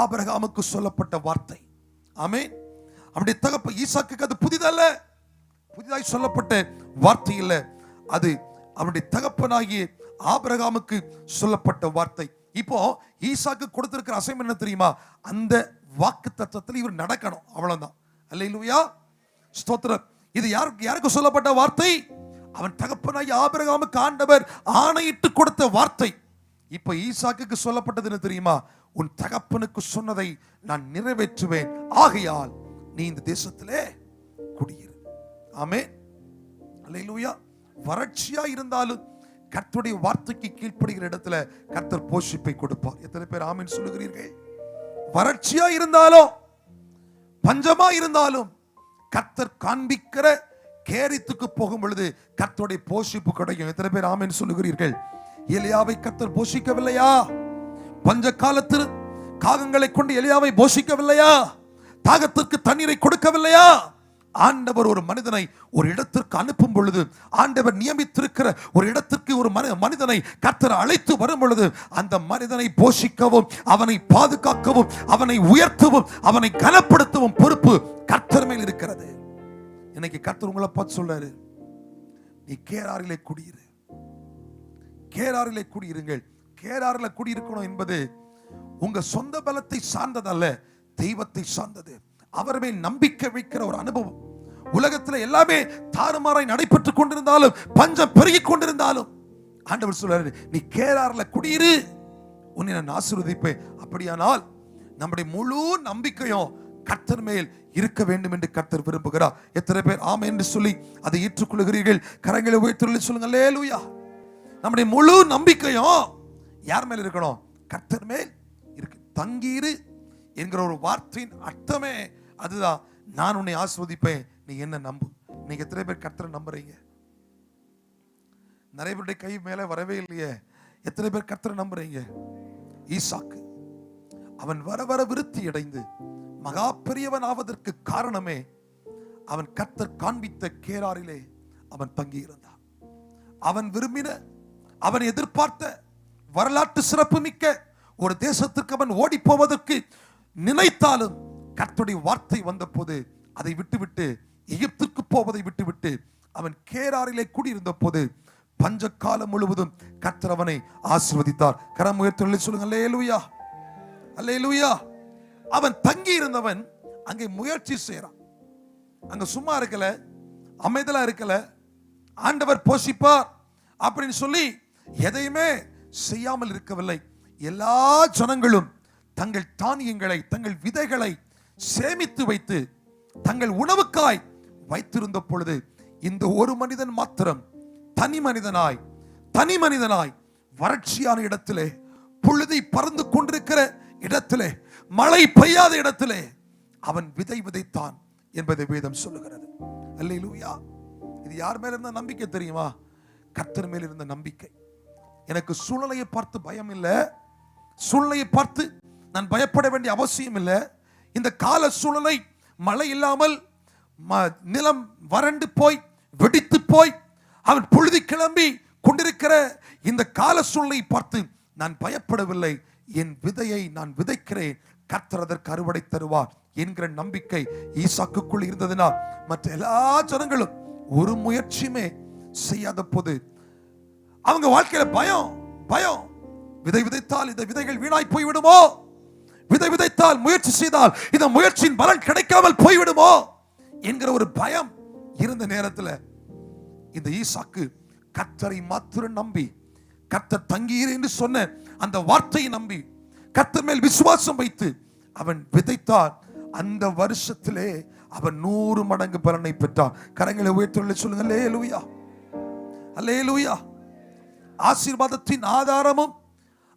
A: ஆபிரகாமுக்கு சொல்லப்பட்ட வார்த்தை. ஆமென். அவனுடைய தகப்பன் ஈசாக்குக்கு அது புதிதல்ல, புதிதாய் சொல்லப்பட்ட வார்த்தை இல்ல, அது அவனுடைய தகப்பனாகிய ஆபிரகாமுக்கு சொல்லப்பட்ட வார்த்தை. இப்போ ஈசாக்கு கொடுத்திருக்கிற அசைன்மென்ட் என்ன தெரியுமா? அந்த வாக்கு தத்தத்தில் இவர் நடக்கணும், அவ்வளவுதான். அல்லேலூயா, ஸ்தோத்திரம். இது யாருக்கு சொல்லப்பட்ட வார்த்தை? அவன் தகப்பனாகிய ஆபிரகாமுக்கு ஆண்டவர் ஆணையிட்டு கொடுத்த வார்த்தை. இப்ப ஈசாக்குக்கு சொல்லப்பட்டது என்ன தெரியுமா? உன் தகப்பனுக்கு சொன்னதை நான் நிறைவேற்றுவேன், ஆகையால் நீ இந்த தேசத்திலே குடியிரு. ஆமென், அல்லேலூயா. வறட்சியா இருந்தாலும் கர்த்தருடைய வார்த்தைக்கு கீழ்ப்படுகிற இடத்துல கர்த்தர் போஷிப்பை கொடுப்பார். எத்தனை பேர் ஆமென் சொல்லுகிறீர்கள்? வறட்சியா இருந்தாலும் பஞ்சமா இருந்தாலும் கர்த்தர் காண்பிக்கிற கேரித்துக்கு போகும் பொழுது கர்த்தருடைய போஷிப்பு கிடைக்கும். எத்தனை பேர் ஆமென் சொல்லுகிறீர்கள்? எலியாவை கர்த்தர் போஷிக்கவில்லையா? பஞ்ச காலத்தில் காகங்களை கொண்டு எலியாவை போஷிக்கவில்லையா? தாகத்திற்கு தண்ணீரை கொடுக்கவில்லையா? ஆண்டவர் ஒரு மனிதனை ஒரு இடத்திற்கு அனுப்பும் பொழுது, ஆண்டவர் நியமித்திருக்கிற ஒரு இடத்திற்கு ஒரு மனிதனை கர்த்தர் அழைத்து வரும் பொழுது, அந்த மனிதனை போஷிக்கவும், அவனை பாதுகாக்கவும், அவனை உயர்த்தவும், அவனை கனப்படுத்தவும் பொறுப்பு கர்த்தர் மேல் இருக்கிறது. இன்னைக்கு கர்த்தர் உங்களை பார்த்து சொல்றாரு, நீ கேராரிலே குடியிரு. கேராரிலே குடியிருங்கள். கேராரிலே குடியிருக்கணும் என்பது உங்க சொந்த பலத்தை சார்ந்ததல்ல, தெய்வத்தை சார்ந்தது. அவர் மேல் நம்பிக்கை வைக்கிற ஒரு அனுபவம். உலகத்தில் எல்லாமே தாறுமாறாய் நடைபெற்றுக் கொண்டிருந்தாலும், பஞ்சம் பெருகிக் கொண்டிருந்தாலும், ஆண்டவர் சொல்றாரு, நீ கேரார்ல குடியிரு, உன்னை நான் ஆசீர்வதிப்பேன். அப்படியானால் நம்முடைய முழு நம்பிக்கையும் கர்த்தர் மேல் இருக்க வேண்டும் என்று கர்த்தர் விரும்புகிறார். எத்தனை பேர் ஆமென் என்று சொல்லி அதை ஏற்றுக்கொள்கிறீர்கள்? கரங்களை உயர்த்தி சொல்லுங்க, அல்லேலூயா. நம்முடைய முழு நம்பிக்கையும் யார் மேல் இருக்கணும்? கர்த்தர் மேல் இருக்கு. தங்கீரு என்கிற ஒரு வார்த்தையின் அர்த்தமே அதுதான். நான் உன்னை ஆசீர்வதிப்பேன், நீ என்ன நம்பு. நீங்க எத்தனை பேர் கர்த்தரை நம்புறீங்க? நிறைய பேருடைய கை மேல வரவே இல்லையே. எத்தனை பேர் கர்த்தரை நம்புறீங்க? ஈசாக்கு அவன் வர வர விருத்தி அடைந்து மகா பெரியவன் ஆவதற்கு காரணமே அவன் கர்த்தர் காண்பித்த கேராரிலே அவன் தங்கி இருந்தான். அவன் விரும்பின, அவன் எதிர்பார்த்த வரலாற்று சிறப்பு மிக்க ஒரு தேசத்திற்கு அவன் ஓடி போவதற்கு நினைத்தாலும் கர்த்தருடைய வார்த்தை வந்த போது அதை விட்டுவிட்டு, எகிப்துக்கு போவதை விட்டுவிட்டு அவன் கேராரிலே கூடியிருந்த போது பஞ்ச காலம் முழுவதும் கர்த்தர் அவனை ஆசீர்வதித்தார். கரம் உயர்த்தி சொல்லுங்க, அல்லேலூயா, அல்லேலூயா. அவன் தங்கி இருந்தவன் அங்கே முயற்சி செய்யறான். அங்க சும்மா இருக்கல, அமைதலா இருக்கல, ஆண்டவர் போஷிப்பார் அப்படின்னு சொல்லி எதையுமே செய்யாமல் இருக்கவில்லை. எல்லா ஜனங்களும் தங்கள் தானியங்களை, தங்கள் விதைகளை சேமித்து வைத்து தங்கள் உணவுக்காய் வைத்திருந்த பொழுது இந்த ஒரு மனிதன் மாத்திரம் தனி மனிதனாய் வறட்சியான இடத்திலே, புழுதி பறந்து கொண்டிருக்கிற இடத்திலே, மழை பெய்யாத இடத்திலே அவன் விதை விதைத்தான் என்பதை வேதம் சொல்லுகிறது. அல்லேலூயா. இது யார் மேல இருந்த நம்பிக்கை தெரியுமா? கர்த்தர் மேல் இருந்த நம்பிக்கை. எனக்கு சூழ்நிலையை பார்த்து பயம் இல்லை, சூழ்நிலையை பார்த்து நான் பயப்பட வேண்டிய அவசியம் இல்லை. இந்த கால சூழ்நிலை மழை இல்லாமல் நிலம் வறண்டு போய் வெடித்து போய் அவன் புழுதி கிளம்பி கொண்டிருக்கிற இந்த கால சூழ்நிலையை பார்த்து நான் பயப்படவில்லை. என் விதையை நான் விதைக்கிறேன், கர்த்தர் அதற்கு அறுவடை தருவார் என்கிற நம்பிக்கை ஈசாக்குக்குள் இருந்ததினால் மற்ற எல்லா ஜனங்களும் ஒரு முயற்சியுமே செய்யாத போது அவங்க வாழ்க்கையில பயம். விதை விதைத்தால் இந்த விதைகள் வீணாய் போய்விடுமோ, விதை விதைத்தால் முயற்சி செய்தால் இந்த முயற்சியின் பலன் கிடைக்காமல் போய்விடுமோ என்கிற ஒரு பயம் இருந்த நேரத்தில் இந்த ஈசாக்கு கர்த்தரை மாத்திரம் நம்பி, கர்த்தர் தங்கீர் என்று சொன்ன அந்த வார்த்தையை நம்பி கர்த்தர் மேல் விசுவாசம் வைத்து அவன் விதைத்தான். அந்த வருஷத்திலே அவன் 100 மடங்கு பலனை பெற்றான். கரங்களை உயர்த்தி சொல்லுங்க, அல்லேலூயா, அல்லேலூயா. ஆசீர்வாதத்தின் ஆதாரமும்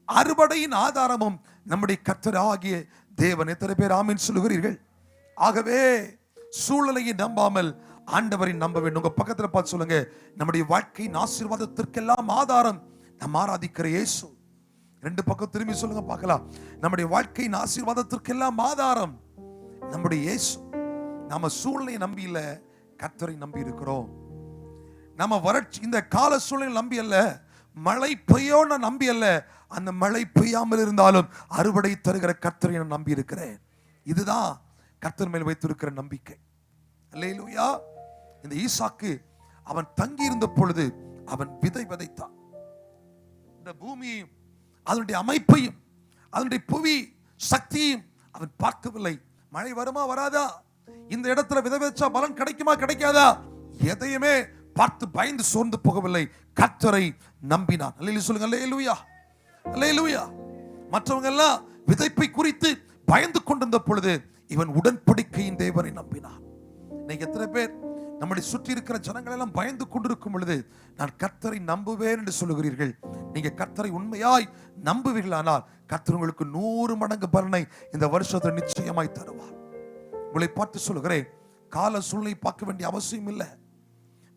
A: அறுவடையின் ஆதாரமும் நம்முடைய கர்த்தர் ஆகிய தேவன். எத்தனை பேர் ஆமென் சொல்லுகிறீர்கள்? ஆகவே சூழ்நிலையை நம்பாமல் ஆண்டவரை நம்ப வேண்டும். உங்க பக்கத்துல பார்த்து சொல்லுங்க, நம்முடைய வாழ்க்கையின் ஆசீர்வாதத்திற்கெல்லாம் ஆதாரம் நாம் ஆராதிக்கிற இயேசு. ரெண்டு பக்கம் திரும்பி சொல்லுங்க பார்க்கலாம். நம்முடைய வாழ்க்கையின் ஆசீர்வாதத்திற்கெல்லாம் ஆதாரம் நம்முடைய இயேசு. நாம சூழ்நிலையை நம்பி இல்ல, கர்த்தரை நம்பி இருக்கிறோம். நம்ம வறட்சி இந்த கால சூழ்நிலை நம்பி அல்ல, மழை பெய்யோன்னு நம்பி அல்ல, அந்த மழை பெய்யாமல் இருந்தாலும் அறுவடை தருகிற கர்த்தரை நான் நம்பி இருக்கிறேன். இதுதான் கர்த்தர் மேல் வைத்திருக்கிற நம்பிக்கை. அல்லேலூயா. இந்த ஈசாக்கு அவன் தங்கி இருந்த பொழுது அவன் விதை விதைத்தான். இந்த பூமியையும் அதனுடைய அமைப்பையும் அதனுடைய புவி சக்தியையும் அவன் பார்க்கவில்லை. மழை வருமா வராதா, இந்த இடத்துல விதை விதைச்சா பலன் கிடைக்குமா கிடைக்காதா, எதையுமே பார்த்து பயந்து சோர்ந்து போகவில்லை. கர்த்தரை நம்பினான். அல்லேலூயா சொல்லுங்க. அல்லேலூயா, அல்லேலூயா. மற்றவங்க எல்லாம் விதைப்பை குறித்து பயந்து கொண்டிருந்த பொழுது இவன் உடன்படிக்கையின் தேவனை நம்பினான். இன்னைக்கு எத்தனை பேர் நம்முடைய சுற்றி இருக்கிற ஜனங்கள் எல்லாம் பயந்து கொண்டிருக்கும் பொழுது நான் கர்த்தரை நம்புவேன் என்று சொல்லுகிறீர்கள்? நீங்க கர்த்தரை உண்மையாய் நம்புவீர்களானால் கர்த்தர் உங்களுக்கு 100 மடங்கு பலனை இந்த வருஷத்தில் நிச்சயமாய் தருவார். உங்களை பார்த்து சொல்லுகிறேன், கால சூழ்நிலை பார்க்க வேண்டிய அவசியம் இல்லை.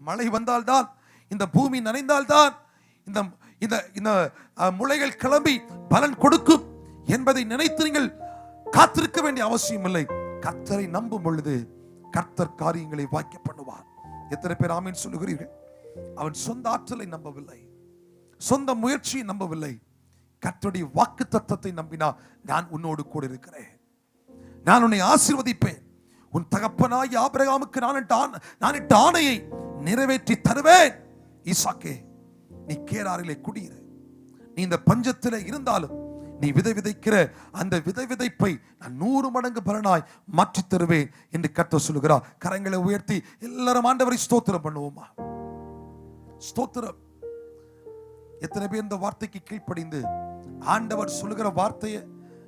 A: மழை வந்தால்தான், இந்த பூமி நனைந்தால்தான் இந்த இந்த இந்த முளைகள் கிளம்பி பலன் கொடுக்கும் என்பதை நினைத்து நீங்கள் காத்திருக்க வேண்டிய அவசியம் இல்லை. கர்த்தரை நம்பும் பொழுது கர்த்தர் காரியங்களை வாய்க்க பண்ணுவார். எத்தனை பேர் ஆமென் சொல்லுகிறீர்கள்? அவன் சொந்த ஆற்றலை நம்பவில்லை, சொந்த முயற்சியை நம்பவில்லை. கர்த்தருடைய வாக்கு தத்தத்தை நம்பினா, நான் உன்னோடு கூட இருக்கிறேன், நான் உன்னை ஆசீர்வதிப்பேன், உன் தகப்பனாய் ஆபிரகாமுக்கு நான் இட்ட ஆணையை நிறைவேற்றி தருவேன். ஈசாக்கே, நீ கேராரிலே குடியிரு. நீ இந்த பஞ்சத்திலே இருந்தாலும் நீ விதை விதைக்கிற அந்த விதை விதைப்பை நான் 100 மடங்கு பலனாய் மாற்றி தருவேன் என்று கர்த்தர் சொல்லுகிறார். கரங்களை உயர்த்தி எல்லாரும் ஆண்டவரை ஸ்தோத்திரம் பண்ணுவோமா? ஸ்தோத்திரம். எத்தனை பேர் இந்த வார்த்தைக்கு கீழ்ப்படிந்து ஆண்டவர் சொல்லுகிற வார்த்தையை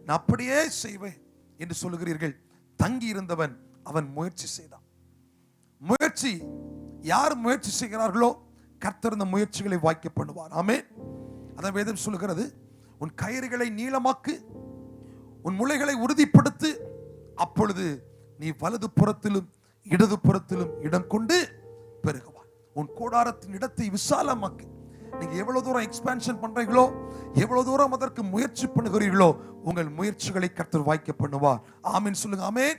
A: நான் அப்படியே செய்வேன் என்று சொல்லுகிறீர்கள்? தங்கி இருந்தவன் அவன் முயற்சி செய்தான். முயற்சி யார் முயற்சி செய்கிறார்களோ கர்த்தர் இந்த முயற்சிகளை வாய்க்க பண்ணுவார். ஆமென். அதான் வேதம் சொல்லுகிறது, உன் கயிறுகளை நீளமாக்கு, உன் முளைகளை உறுதிப்படுத்து, அப்பொழுது நீ வலது புறத்திலும் இடது புறத்திலும் இடம் கொண்டு பெருகுவாய். உன் கூடாரத்தின் இடத்தை விசாலமாக்கு. நீங்க எவ்வளவு தூரம் எக்ஸ்பான்ஷன் பண்றீங்களோ, எவ்வளவு தூரம் அதற்கு முயற்சி பண்ணுகிறீர்களோ, உங்கள் முயற்சிகளை கர்த்தர் வாய்க்க பண்ணுவார். ஆமென் சொல்லுங்க. ஆமென்.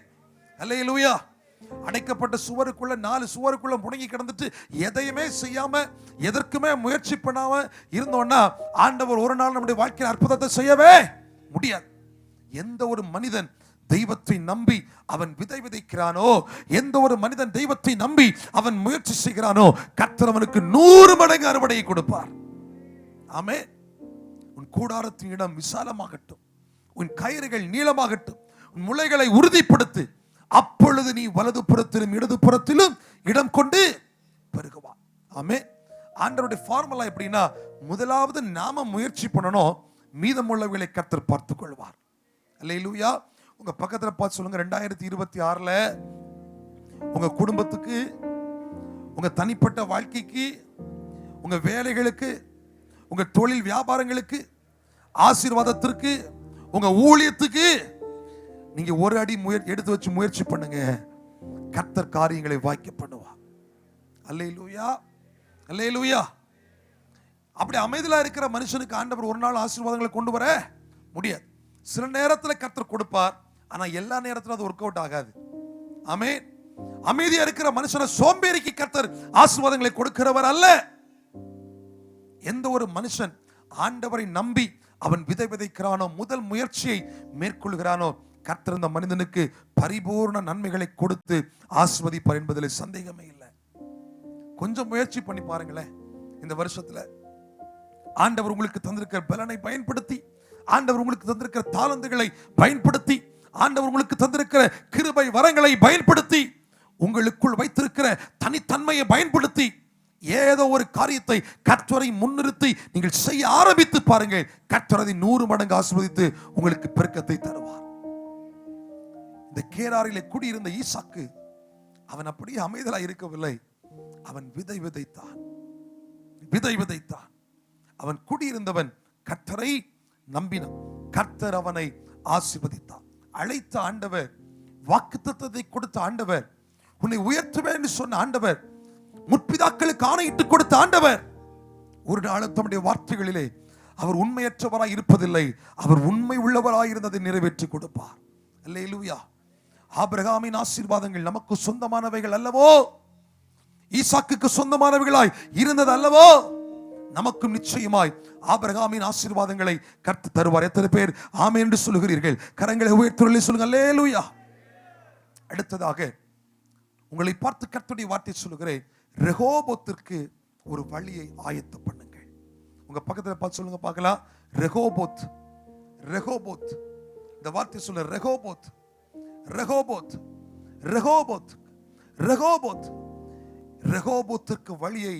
A: அல்லேலூயா. அடைக்கப்பட்ட சுவருக்குள்ள 4 சுவருக்குள்ள முடங்கி கிடந்துட்டு எதையுமே செய்யாம எதற்குமே முயற்சி பண்ணாம இருந்தோம்னா ஆண்டவர் ஒரு நாள் நம்முடைய வாழ்க்கையில் அற்புதத்தை செய்யவே முடியாது. எந்த ஒரு மனிதன் தெய்வத்தை நம்பி அவன் விதை விதைக்கிறானோ, எந்த ஒரு மனிதன் தெய்வத்தை நம்பி அவன் முயற்சி செய்கிறானோ, கர்த்தர் அவனுக்கு 100 மடங்கு அறுவடையை கொடுப்பார். ஆமென். உன் கூடாரத்தின் இடம் விசாலமாகட்டும், உன் கயிறுகள் நீளமாகட்டும், உன் முளைகளை உறுதிப்படுத்து, அப்பொழுது நீ வலது புறத்திலும் இடது புறத்திலும் இடம் கொண்டு பெருகுவான். ஆமென். ஆண்டவருடைய ஃபார்முலா எப்படின்னா, முதலாவது நாம முயற்சி பண்ணணும், மீதமுள்ளவைகளை கர்த்தர் பார்த்துக் கொள்வார். அல்லேலூயா. உங்க பக்கத்துல பார்த்து சொல்லுங்க, 2026ல உங்க குடும்பத்துக்கு, உங்க தனிப்பட்ட வாழ்க்கைக்கு, உங்க வேலைகளுக்கு, உங்க தொழில் வியாபாரங்களுக்கு, ஆசீர்வாதத்திற்கு, உங்க ஊழியத்துக்கு நீங்க ஒரு அடி எடுத்து வச்சு முயற்சி பண்ணுங்க, கர்த்தர் காரியங்களை வாய்க்க பண்ணுவார். அல்லேலூயா, அல்லேலூயா. அப்படி அமைதியா இருக்கிற மனுஷனுக்கு ஆண்டவர் ஒரு நாள் ஆசீர்வாதங்களை கொண்டு வர முடியாது. சில நேரத்தில் கர்த்தர் கொடுப்பார், ஆனா எல்லா நேரத்திலும் அது ஒர்க் அவுட் ஆகாது. ஆமென். அமைதியா இருக்கிற மனுஷனை சோம்பேறிக்கு கர்த்தர் ஆசீர்வாதங்களை கொடுக்கிறவர் அல்ல. எந்த ஒரு மனுஷன் ஆண்டவரை நம்பி அவன் விதை விதைக்கிறானோ, முதல் முயற்சியை மேற்கொள்கிறானோ, கர்த்தர் அந்த மனிதனுக்கு பரிபூர்ண நன்மைகளை கொடுத்து ஆசீர்வதிப்பார் என்பதில் சந்தேகமே இல்லை. கொஞ்சம் முயற்சி பண்ணி பாருங்களேன். இந்த வருஷத்துல ஆண்டவர் உங்களுக்கு தந்திருக்கிற பலனை பயன்படுத்தி, ஆண்டவர் உங்களுக்கு தந்திருக்கிற தாளந்துகளை பயன்படுத்தி, ஆண்டவர் உங்களுக்கு தந்திருக்கிற கிருபை வரங்களை பயன்படுத்தி, உங்களுக்குள் வைத்திருக்கிற தனித்தன்மையை பயன்படுத்தி ஏதோ ஒரு காரியத்தை கர்த்தரை முன்னிறுத்தி நீங்கள் செய்ய ஆரம்பித்து பாருங்கள். கர்த்தர் அதை 100 மடங்கு ஆசீர்வதித்து உங்களுக்கு பெருக்கத்தை தருவார். இந்த கேராரிலே குடியிருந்த ஈசாக்கு அவன் அப்படியே அமைதலாய் இருக்கவில்லை. அவன் விதை விதைத்தான், விதை விதைத்தான். அவன் குடியிருந்தவன் கர்த்தரை நம்பினான். கர்த்தர் அவனை ஆசீர்வதித்தார். அழைத்த ஆண்டவர், வாக்குத்தத்தத்தை கொடுத்த ஆண்டவர், உன்னை உயர்த்துவேன் என்று சொன்ன ஆண்டவர், முற்பிதாக்களுக்கு ஆணையிட்டு கொடுத்த ஆண்டவர், ஒரு நாளும் தம்முடைய வார்த்தைகளிலே அவர் உண்மையற்றவராய் இருப்பதில்லை. அவர் உண்மை உள்ளவராய் இருந்ததை நிறைவேற்றி கொடுப்பார். அல்லேலூயா. ஆபிரகாமின் ஆசீர்வாதங்கள் நமக்கு சொந்தமானவைகள் அல்லவோ? ஈசாக்குக்கு சொந்தமானவைகளாய் இருந்தது அல்லவோ? நமக்கும் நிச்சயமாய் ஆபிரகாமின் ஆசீர்வாதங்களை கர்த்தர் தருவார். எத்தனை பேர் ஆமென் என்று சொல்லுகிறீர்கள்? கரங்களை உயர்த்தி சொல்லுங்க அல்லேலூயா. அடுத்ததாக உங்களை பார்த்து கர்த்தருடைய வார்த்தை சொல்லுகிறேன். ரெகோபோத்திற்கு ஒரு வழியை ஆயத்தம் பண்ணுங்கள். உங்க பக்கத்துல பார்த்து சொல்லுங்க பார்க்கலாம். Rehoboth, Rehoboth. இந்த வார்த்தை சொல்ல ரெகோபோத், ரெகோபோத், ரெகோபோத், ரெகோபோத். ரெகோபோத்திற்கு வழியை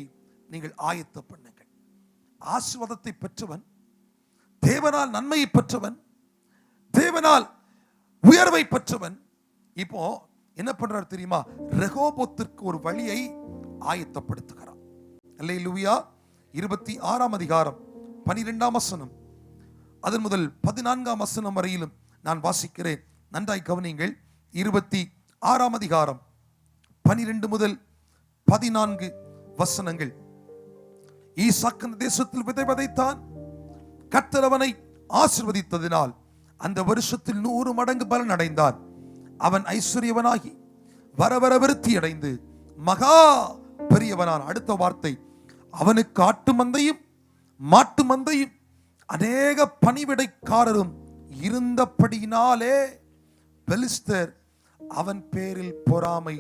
A: நீங்கள் ஆயத்தம் பண்ணுங்கள். ஆசீர்வாதத்தை பெற்றவன், தேவனால் நன்மையை பெற்றவன், தேவனால் உயர்வை பெற்றவன் இப்போ என்ன பண்றாரு தெரியுமா? ரெகோபோத்திற்கு ஒரு வழியை ஆயத்தப்படுத்துகிறார். அல்லேலூயா. 26ஆம் அதிகாரம் 12ஆம் வசனம் அதன் முதல் 14ஆம் வசனம் வரையிலும் நான் வாசிக்கிறேன். நன்றாய் கவனியுங்கள். 26ஆம் அதிகாரம் 12 முதல் 14 வசனங்கள். ஈசாக்கு தேசத்தில் விதை விதைத்தான். கர்த்தர் அவனை ஆசீர்வதித்ததினால் அந்த வருஷத்தில் 100 மடங்கு பலன் அடைந்தான். அவன் ஐஸ்வர்யவனாகி வர வர விருத்தி அடைந்து மகா பெரியவனான். அடுத்த வார்த்தை, அவனுக்கு ஆட்டு மந்தையும் மாட்டு மந்தையும் அநேக பணிவிடைக்காரரும் இருந்தபடியினாலே பெலிஸ்தர் அவன் பேரில் பொறாமை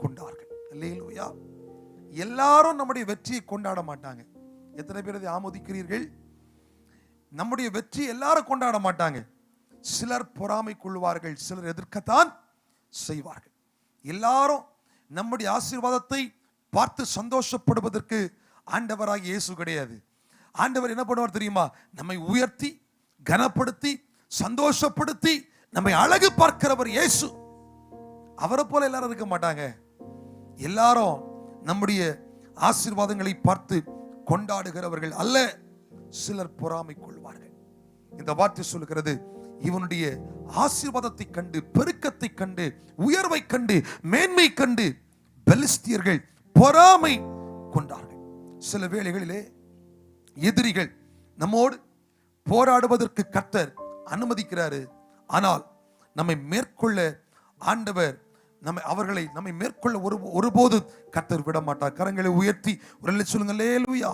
A: கொண்டார்கள். அல்லேலூயா. எல்லாரும் நம்முடைய வெற்றியை கொண்டாட மாட்டாங்க. எத்தனை பேர் அதை ஆமோதிக்கிறீர்கள்? நம்முடைய வெற்றி எல்லாரும் கொண்டாட மாட்டாங்க. சிலர் பொறாமை கொள்வார்கள், சிலர் எதிர்க்கத்தான் செய்வார்கள். எல்லாரும் நம்முடைய ஆசீர்வாதத்தை பார்த்து சந்தோஷப்படுவதற்கு ஆண்டவராக இயேசு கிடையாது. ஆண்டவர் என்ன பண்ணுவார் தெரியுமா? நம்மை உயர்த்தி கனப்படுத்தி சந்தோஷப்படுத்தி நம்மை அழகு பார்க்கிறவர் இயேசு. அவரை போல எல்லாரும் இருக்க மாட்டாங்க. எல்லாரும் நம்முடைய ஆசீர்வாதங்களை பார்த்து கொண்டாடுகிறவர்கள் அல்ல. சிலர் பொறாமை கொள்வார்கள். இந்த வார்த்தை சொல்லுகிறது, இவனுடைய ஆசீர்வாதத்தை கண்டு, பெருக்கத்தை கண்டு, உயர்வை கண்டு, மேன்மை கண்டு பெலிஸ்தியர்கள் பொறாமை கொண்டார்கள். சில வேளைகளிலே எதிரிகள் நம்மோடு போராடுவதற்கு கர்த்தர் அனுமதிக்கிறாரு. ஆனால் நம்மை மேற்கொள்ள ஆண்டவர் நம்மை மேற்கொள்ள ஒருபோது கர்த்தர் விட மாட்டார். கரங்களை உயர்த்தி ஒரு சொல்லுங்க அல்லேலூயா,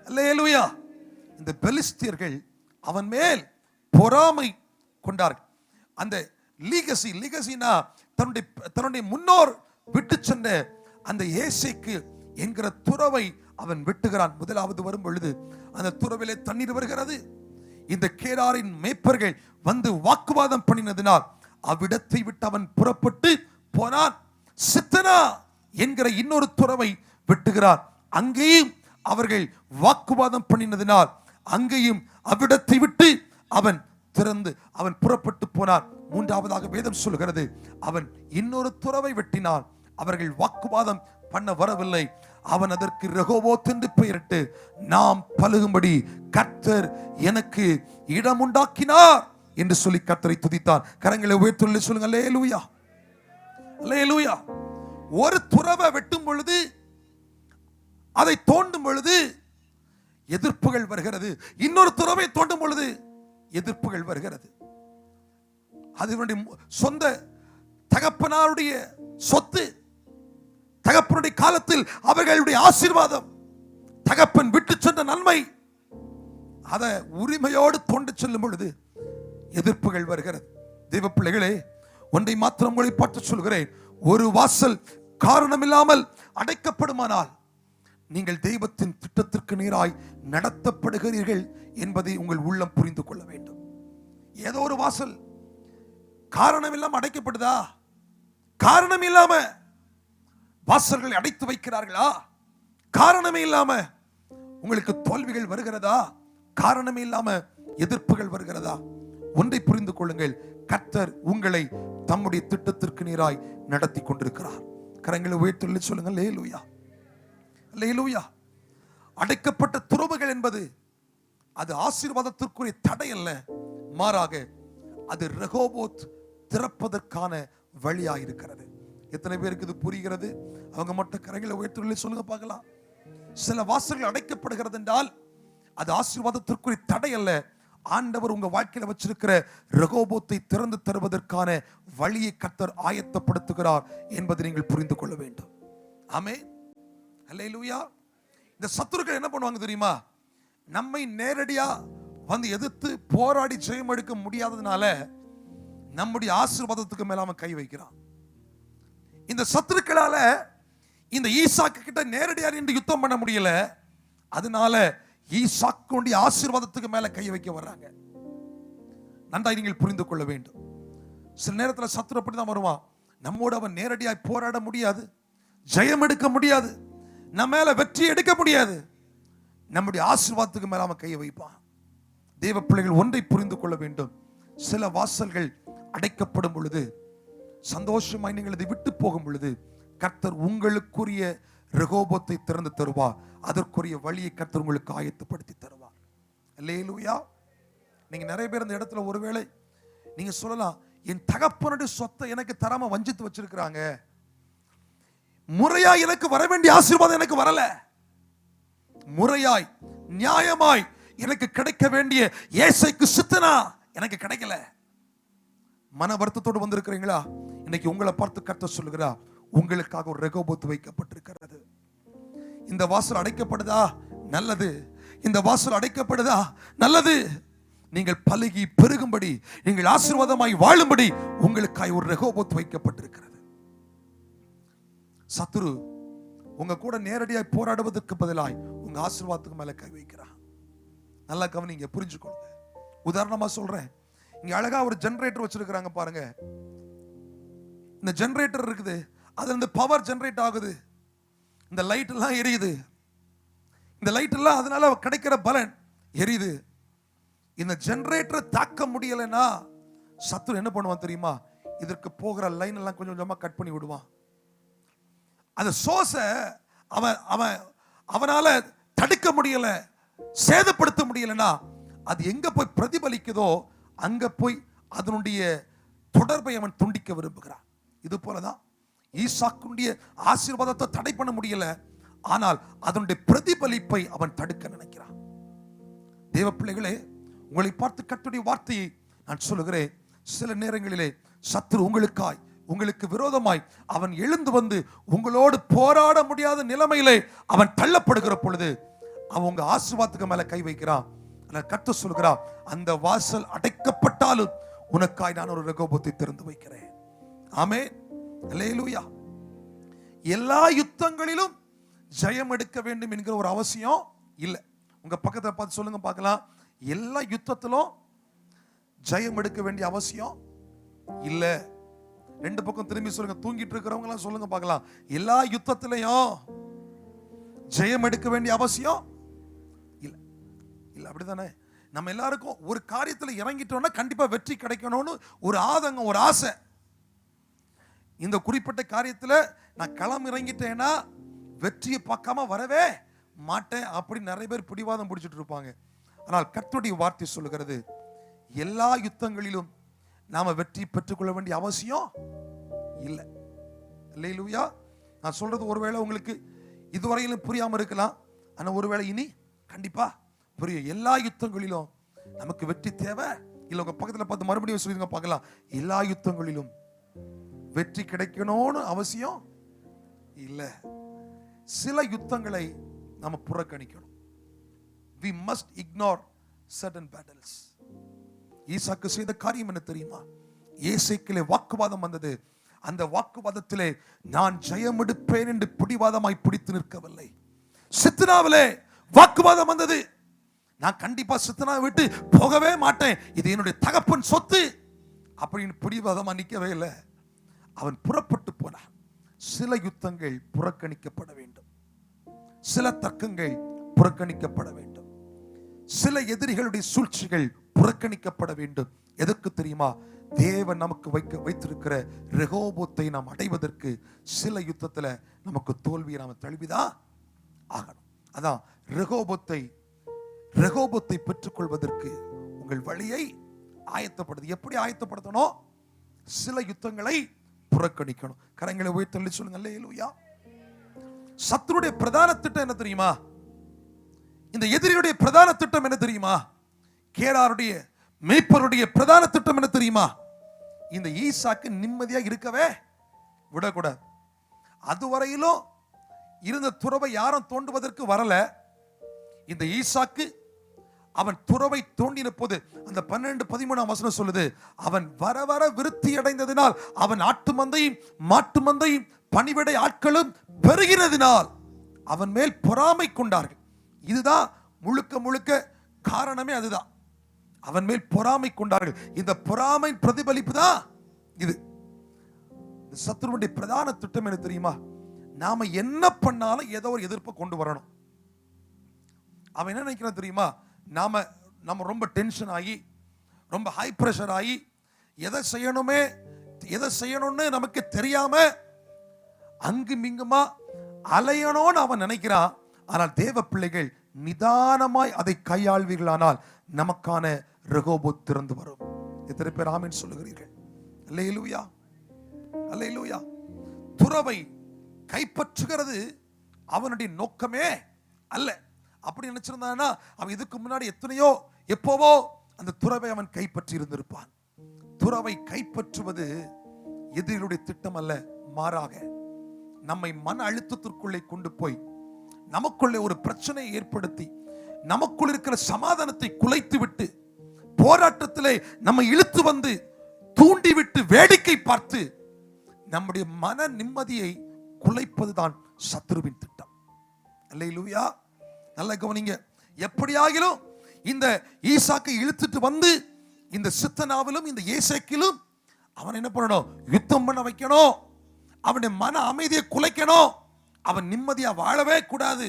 A: அல்லேலூயா. இந்த பெலிஸ்தியர்கள் அவன் மேல் பொறாமை கொண்டார்கள். அந்த லீகசினா தன்னுடைய முன்னோர் விட்டு சென்ற அந்த ஏசேக்கு என்கிற துறவை அவன் வெட்டுகிறான். முதலாவது வரும் பொழுது அந்த துறவிலே தண்ணீர் வருகிறது. இந்த கேராரின் மேய்ப்பர்கள் வந்து வாக்குவாதம் பண்ணினதினால் அவ்விடத்தை விட்டு அவன் புறப்பட்டு போனான். சித்தனா என்கிற இன்னொரு துறவை வெட்டுகிறார். அங்கேயும் அவர்கள் வாக்குவாதம் பண்ணினதினால் அங்கேயும் அவ்விடத்தை விட்டு அவன் புறப்பட்டு போனான். மூன்றாவதாக வேதம் சொல்கிறது, அவன் இன்னொரு துறவை வெட்டினான். அவர்கள் வாக்குவாதம் பண்ண வரவில்லை. அவன் அதற்கு ரெகோபோத் என்று பெயரிட்டு, நாம் பலுகும்படி கர்த்தர் எனக்கு இடம் உண்டாக்கினார் என்று சொல்லி கர்த்தரை துதித்தான். கரங்களை உயர்த்தி சொல்லுங்க அல்லேலூயா, அல்லேலூயா. ஒரு துறவை வெட்டும் பொழுது, அதை தோண்டும் பொழுது எதிர்ப்புகள் வருகிறது. இன்னொரு துறவை தோண்டும் பொழுது எதிர்ப்புகள் வருகிறது. அது சொந்த தகப்பனாருடைய சொத்து. தகப்பனுடைய காலத்தில் அவர்களுடைய ஆசீர்வாதம், தகப்பன் விட்டு சென்ற நன்மை, அதை உரிமையோடு தோண்டு செல்லும் பொழுது எதிர்ப்புகள் வருகிறது. தெய்வ பிள்ளைகளே, ஒன்றை மாத்திரம் உங்களை பார்த்து சொல்கிறேன். ஒரு வாசல் காரணமில்லாமல் அடைக்கப்படுமானால் நீங்கள் தெய்வத்தின் திட்டத்திற்கு நேராய் நடத்தப்படுகிறீர்கள் என்பதை உங்கள் உள்ளம் புரிந்து கொள்ள வேண்டும். ஏதோ ஒரு வாசல் காரணம் இல்லாம அடைக்கப்படுதா? காரணம் இல்லாம வாசல்களை அடைத்து வைக்கிறார்களா? காரணமே இல்லாம உங்களுக்கு தோல்விகள் வருகிறதா? காரணமே இல்லாம எதிர்ப்புகள் வருகிறதா? ஒன்றை புரிந்து கொள்ளுங்கள், கர்த்தர் உங்களை தம்முடைய திட்டத்திற்கு நேராய் நடத்தி கொண்டிருக்கிறார். கரங்களை உயர்த்தி சொல்லுங்க அல்லேலூயா, அல்லேலூயா. அடைக்கப்பட்ட துறவுகள் என்பது அது ஆசீர்வாதத்திற்குரிய தடை அல்ல, மாறாக அது ரெகோபோத் திறப்பதற்கான வழியாக இருக்கிறது. எத்தனை பேருக்கு இது புரிகிறது? அவங்க மட்டும் கரங்களை உயர்த்தி சொல்லுங்க பார்க்கலாம். சில வாசல்கள் அடைக்கப்படுகிறது என்றால் அது ஆசீர்வாதத்திற்குரிய தடை அல்ல, ஆண்டவர் உங்க வாழ்க்கையில வச்சிருக்கிற ரெகோபோத்தை திறந்து தருவதற்கான வழியை கர்த்தர் ஆயத்தப்படுத்துகிறார் என்பதை நீங்கள் புரிந்து கொள்ள வேண்டும். ஆமென், அல்லேலூயா. இந்த சத்துருக்கள் என்ன பண்ணுவாங்க தெரியுமா? நம்மை நேரடியா வந்து எதிர்த்து போராடி ஜெயம் எடுக்க முடியாததுனால நம்முடைய ஆசீர்வாதத்துக்கு மேல அவன் கை வைக்கிறான். இந்த சத்துருக்களால இந்த ஈசாக்கு கிட்ட நேரடியா நின்று யுத்தம் பண்ண முடியல, அதனால ஈசாக்குடைய ஆசீர்வாதத்துக்கு மேல கை வைக்க வர்றாங்க. நன்றாய் நீங்கள் புரிந்து கொள்ள வேண்டும். சில நேரத்தில் சத்துரு அப்படிதான் வருவான். நம்மோடு அவன் நேரடியாய் போராட முடியாது, ஜெயம் எடுக்க முடியாது, நம்ம மேல வெற்றி எடுக்க முடியாது. நம்முடைய ஆசீர்வாதத்துக்கு மேல அவன் கையை வைப்பான். தேவ பிள்ளைகள் ஒன்றை புரிந்து கொள்ள வேண்டும். சில வாசல்கள் அடைக்கப்படும் பொழுது, சந்தோஷமாய் நீங்கள் அதை விட்டு போகும் பொழுது, கர்த்தர் உங்களுக்குரிய ரெகோபத்தை திறந்து தருவார். அதற்குரிய வழியை கர்த்தர் உங்களுக்கு ஆயத்தப்படுத்தி தருவார். அல்லேலூயா. நீங்க நிறைய பேர் இந்த இடத்துல ஒருவேளை நீங்க சொல்லலாம், என் தகப்பனுடைய சொத்தை எனக்கு தராம வஞ்சித்து வச்சிருக்கிறாங்க, முறையாய் எனக்கு வர வேண்டிய ஆசீர்வாதம் எனக்கு வரல, முறையாய் நியாயமாய் எனக்கு கிடைக்க வேண்டிய ஏசைக்கு சித்தனா எனக்கு கிடைக்கல. மன வருத்தத்தோடு வந்திருக்கிறீங்களா? இன்னைக்கு உங்களை பார்த்து கர்த்தர் சொல்லுகிறா, உங்களுக்காக ஒரு ரெகோபோத் வைக்கப்பட்டிருக்கிறது. இந்த வாசல் அடைக்கப்படுதா? நல்லது. இந்த வாசல் அடைக்கப்படுதா? நல்லது. நீங்கள் பலுகி பெருகும்படி, நீங்கள் ஆசீர்வாதமாய் வாழும்படி உங்களுக்காய் ஒரு ரெகோபோத் வைக்கப்பட்டிருக்கிறது. சத்துரு உங்க கூட நேரடியாய் போராடுவதற்கு பதிலாய் உங்க ஆசீர்வாதத்துக்கு மேல கை வைக்கிறான். நல்லா கவனிங்க, புரிஞ்சுக்கொள்ளுங்க. உதாரணமா சொல்றேன், இங்க அழகா ஒரு ஜெனரேட்டர் வச்சிருக்கிறாங்க பாருங்க. இந்த ஜெனரேட்டர் இருக்குது, அது இந்த பவர் ஜெனரேட் ஆகுது, இந்த லைட் எல்லாம் எரியுது, இந்த லைட் எல்லாம் அதனால கிடைக்கிற பலன் எரியுது. இந்த ஜெனரேட்டரை தாக்க முடியலைன்னா சத்துரு என்ன பண்ணுவான் தெரியுமா? இதற்கு போகிற லைன் எல்லாம் கொஞ்சம் கொஞ்சமா கட் பண்ணி விடுவான். அந்த சோர்ஸ அவனால தடுக்க முடியல, சேதப்படுத்த முடியலன்னா அது எங்க போய் பிரதிபலிக்குதோ அங்க போய் அதனுடைய தொடர்பை அவன் துண்டிக்க விரும்புகிறான். இது போலதான் ஈசாக்குடைய ஆசீர்வாதத்தை தடை பண்ண முடியல, ஆனால் அதனுடைய பிரதிபலிப்பை அவன் தடுக்க நினைக்கிறான். தேவ பிள்ளைகளே, உங்களை பார்த்து கர்த்தருடைய வார்த்தையை நான் சொல்லுகிறேன். சில நேரங்களிலே சத்துரு உங்களுக்காய், உங்களுக்கு விரோதமாய் அவன் எழுந்து வந்து உங்களோடு போராட முடியாத நிலைமையிலே அவன் தள்ளப்படுகிற பொழுது அவன் உங்க ஆசீர்வாதத்துக்கு மேல கை வைக்கிறான். கர்த்தர் சொல்கிறான், அந்த வாசல் அடைக்கப்பட்டாலும் உனக்காய் நான் ஒரு ரெகோபோத்தை திறந்து வைக்கிறேன். ஆமென், அல்லேலூயா. எல்லா யுத்தங்களிலும் ஜெயம் எடுக்க வேண்டும் என்கிற ஒரு அவசியம் இல்லை. உங்க பக்கத்துல பார்த்து சொல்லுங்க பார்க்கலாம், எல்லா யுத்தத்திலும் ஜெயம் எடுக்க வேண்டிய அவசியம் இல்ல. ரெண்டு பக்கம் திரும்பி சொல்லுங்க, தூங்கிட்டு இருக்கிறவங்க எல்லாம் சொல்லுங்க பார்க்கலாம், எல்லா யுத்தத்திலையும் ஜெயம் எடுக்க வேண்டிய அவசியம் இல்ல. இல்ல, அப்படிதானே? நம்ம எல்லாருக்கும் ஒரு காரியத்துல இறங்கிட்டோம்னா கண்டிப்பா வெற்றி கிடைக்கணும்னு ஒரு ஆதங்கம், ஒரு ஆசை. இந்த குறிப்பிட்ட காரியத்துல நான் களம் இறங்கிட்டேன்னா வெற்றியை பார்க்காம வரவே மாட்டேன் அப்படி நிறைய பேர் பிடிவாதம் பிடிச்சிட்டு இருப்பாங்க. ஆனால் கர்த்தருடைய வார்த்தை சொல்லுகிறது, எல்லா யுத்தங்களிலும் நாம வெற்றி பெற்றுக்கொள்ள வேண்டிய அவசியம் இல்லை. அல்லேலூயா. நான் சொல்றது ஒருவேளை உங்களுக்கு இதுவரையிலும் புரியாம இருக்கலாம், ஆனா ஒருவேளை இனி கண்டிப்பா புரியும். எல்லா யுத்தங்களிலும் நமக்கு வெற்றி தேவை இல்லை. உங்க பக்கத்துல பார்த்து மறுபடியும் சொல்லுங்க பார்க்கலாம், எல்லா யுத்தங்களிலும் வெற்றி கிடைக்கணும்னு அவசியம் இல்லை. சில யுத்தங்களை நாம புறக்கணிக்கணும். We must ignore certain battles. ஈசாக்கு செய்த காரியம் என்ன தெரியுமா? ஏசேக்கிலே வாக்குவாதம் வந்தது. அந்த வாக்குவாதத்திலே நான் ஜெயம் எடுப்பேன் என்று பிடிவாதமாய் பிடித்து நிற்கவில்லை. சித்தனாவிலே வாக்குவாதம் வந்தது. நான் கண்டிப்பா சித்தனாவை விட்டு போகவே மாட்டேன், இது என்னுடைய தகப்பன் சொத்து அப்படின்னு பிடிவாதமா நிற்கவே இல்லை. அவன் புறப்பட்டு போனான். சில யுத்தங்கள் புறக்கணிக்கப்பட வேண்டும், சில தர்க்கங்கள் புறக்கணிக்கப்பட வேண்டும், சில எதிரிகளுடைய சூழ்ச்சிகள் புறக்கணிக்கப்பட வேண்டும். எதற்கு தெரியுமா? தேவன் நமக்கு வைத்திருக்கிற ரெகோபோத்தை நாம் அடைவதற்கு சில யுத்தத்துல நமக்கு தோல்வியை நாம தழுவிதான் ஆகணும். அதான் ரெகோபத்தை பெற்றுக்கொள்வதற்கு உங்கள் வழியை ஆயத்தப்படுது. எப்படி ஆயத்தப்படுத்தணும்? சில யுத்தங்களை புறக்கணிக்கணும். கரங்களை உயர்த்தி சொல்லுங்க அல்லேலூயா. சத்துருடைய பிரதான திட்டம் என்ன தெரியுமா? இந்த எதிரியுடைய பிரதான திட்டம் என்ன தெரியுமா? கேராருடைய மேய்ப்பருடைய பிரதான திட்டம் என்ன தெரியுமா? இந்த ஈசாக்கு நிம்மதியா இருக்கவே விடக்கூடாது. அதுவரையிலும் இருந்த துறவை யாரும் தோண்டுவதற்கு வரல. இந்த ஈசாக்கு அவன் துறவை தோண்டின போது அந்த 12-13 வசனம் சொல்லுது, அவன் வர வர விருத்தி அடைந்ததினால் அவன் ஆட்டு மந்தையும் மாட்டு மந்தையும் பணிவிடை ஆட்களும் பெருகினதினால் அவன் மேல் பொறாமை கொண்டார்கள். இதுதான் முழுக்க முழுக்க காரணமே. அதுதான், அவன் மேல் பொறாமை கொண்டார்கள். இந்த பொறாமை பிரதிபலிப்பு தான் இது. சத்துருவுடைய பிரதான திட்டம் என்ன தெரியுமா? நாம என்ன பண்ணாலும் ஏதோ ஒரு எதிர்ப்பை கொண்டு வரணும். அவன் என்ன நினைக்கிறான் தெரியுமா? நாம ரொம்ப டென்ஷன் ஆகி, ரொம்ப ஹை பிரஷர் ஆகி, எதை செய்யணும்னு நமக்கு தெரியாம அங்குமிங்குமா அலையணும்னு அவன் நினைக்கிறான். ஆனால் தேவ பிள்ளைகள் நிதானமாய் அதை கையாள்வீர்களானால் நமக்கான ரெகோபோத் திறந்து வரும். எத்தனை பேர் ஆமென் சொல்லுகிறீர்கள்? அல்லேலூயா, அல்லேலூயா. துறவை கைப்பற்றுகிறது அவனுடைய நோக்கமே அல்ல. அப்படி நினைச்சிருந்தானா அவன் இதுக்கு முன்னாடி எப்போவோ அந்த துறவை அவன் கைப்பற்றி இருந்திருப்பான். துறவை கைப்பற்றுவது எதிரிகளுடைய திட்டம் அல்ல, மாறாக நம்மை மன அழுத்தத்திற்குள்ளே கொண்டு போய் நமக்குள்ளே ஒரு பிரச்சனையை ஏற்படுத்தி நமக்குள் இருக்கிற சமாதானத்தை குலைத்து விட்டு போராட்டத்திலே நம்மை இழுத்து வந்து தூண்டிவிட்டு வேடிக்கை பார்த்து நம்முடைய மன நிம்மதியை குலைப்பதுதான் சத்துருவின் திட்டம். அல்லேலூயா. நல்ல கவனிங்க. எப்படியாகிலும் இந்த ஈசாக்கை இழுத்துட்டு வந்து இந்த சித்தனாவிலும் இந்த ஏசேக்கிலும் அவன் என்ன பண்ணணும்? யுத்தம் பண்ண வைக்கணும். அவனுடைய மன அமைதியை குலைக்கணும். அவன் நிம்மதியா வாழவே கூடாது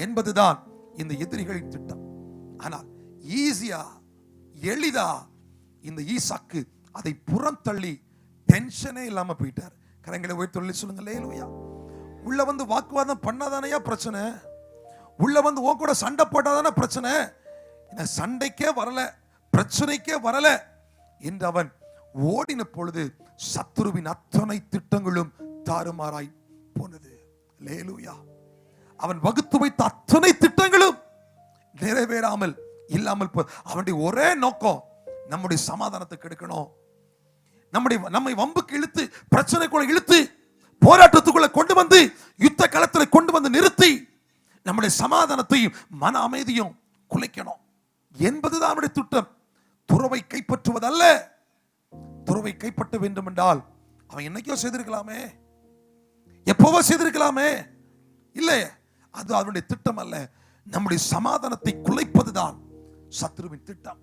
A: என்பதுதான் இந்த எதிரிகளின் திட்டம். ஆனால் ஈஸியா, எளிதா இந்த ஈசாக்கு அதை புறம் தள்ளி டென்ஷனே இல்லாம போயிட்டார். கரங்களை உயர்த்தி சொல்லுங்க அல்லேலூயா. உள்ள வந்து வாக்குவாதம் பண்ணாதானையா பிரச்சனை? உள்ள வந்து உன் கூட சண்டை போட்டாதானே பிரச்சனை? சண்டைக்கே வரல, பிரச்சனைக்கே வரல என்று அவன் ஓடின பொழுது சத்துருவின் அத்தனை திட்டங்களும் தாறுமாறாய் போனது. அல்லேலூயா. அவன் வகுத்து வைத்த அத்தனை திட்டங்களும் நிறைவேறாமல் இல்லாமல் அவனுடைய ஒரே நோக்கம் நம்முடைய சமாதானத்தை கெடுக்கணும், நம்மை வம்புக்கு இழுத்து பிரச்சனைக்குள்ள இழுத்து போராட்டத்துக்குள்ள கொண்டு வந்து யுத்த களத்தில் கொண்டு வந்து நிறுத்தி நம்முடைய சமாதானத்தையும் மன அமைதியும் குலைக்கணும் என்பதுதான் அவனுடைய திட்டம். துறவை கைப்பற்றுவதல்ல. துறவை கைப்பற்ற வேண்டும் என்றால் அவன் என்னைக்கோ செய்திருக்கலாமே, எப்பவோ செய்திருக்கலாமே. இல்லை, அது அவனுடைய திட்டம் அல்ல. நம்முடைய சமாதானத்தை குலைப்பதுதான் சத்துருவின் திட்டம்.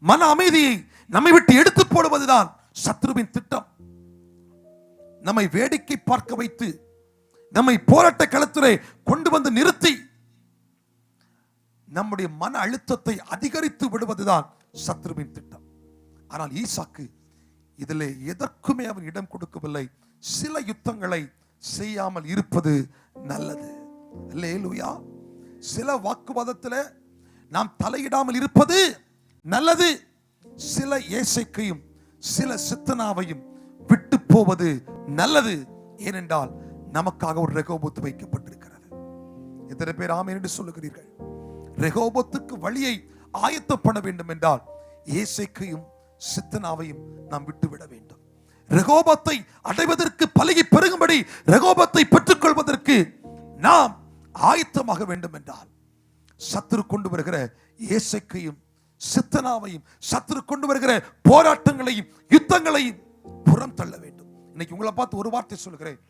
A: மன அமைதியை நம்மை விட்டு எடுத்து போடுவதுதான் சத்துருவின் திட்டம். நம்மை வேடிக்கை பார்க்க வைத்து நம்மை போராட்ட களத்திலே கொண்டு வந்து நிறுத்தி நம்முடைய மன அழுத்தத்தை அதிகரித்து விடுவதுதான் சத்துருவின் திட்டம். ஆனால் ஈசாக்கு இதிலே எதற்குமே அவன் இடம் கொடுக்கவில்லை. சில யுத்தங்களை செய்யாமல் இருப்பது நல்லது. அல்லேலூயா. சில வாக்குவாதத்தில் நாம் தலையிடாமல் இருப்பது நல்லது. சில ஏசைக்கையும் சில சித்தனாவையும் விட்டு போவது நல்லது. ஏனென்றால் நமக்காக ஒரு ரெகோபோத் வைக்கப்பட்டிருக்கிறது. எத்தனை பேர் ஆமென் என்று சொல்லுகிறீர்கள்? ரெகோபோத்துக்கு வழியை ஆயத்தப்பட வேண்டும் என்றால் ஏசைக்கையும் சித்தனாவையும் நாம் விட்டுவிட வேண்டும். ரெகோபத்தை அடைவதற்கு பலகி பெருகும்படி ரெகோபத்தை பெற்றுக் கொள்வதற்கு நாம் ஆயத்தமாக வேண்டும் என்றால் சத்துரு கொண்டு வருகிற ஏசைக்கையும் சித்தனாவையும் சத்துரு கொண்டு வருகிற போராட்டங்களையும் யுத்தங்களையும் புறம் தள்ள வேண்டும். இன்னைக்கு உங்களை பார்த்து ஒரு வார்த்தை சொல்கிறேன்.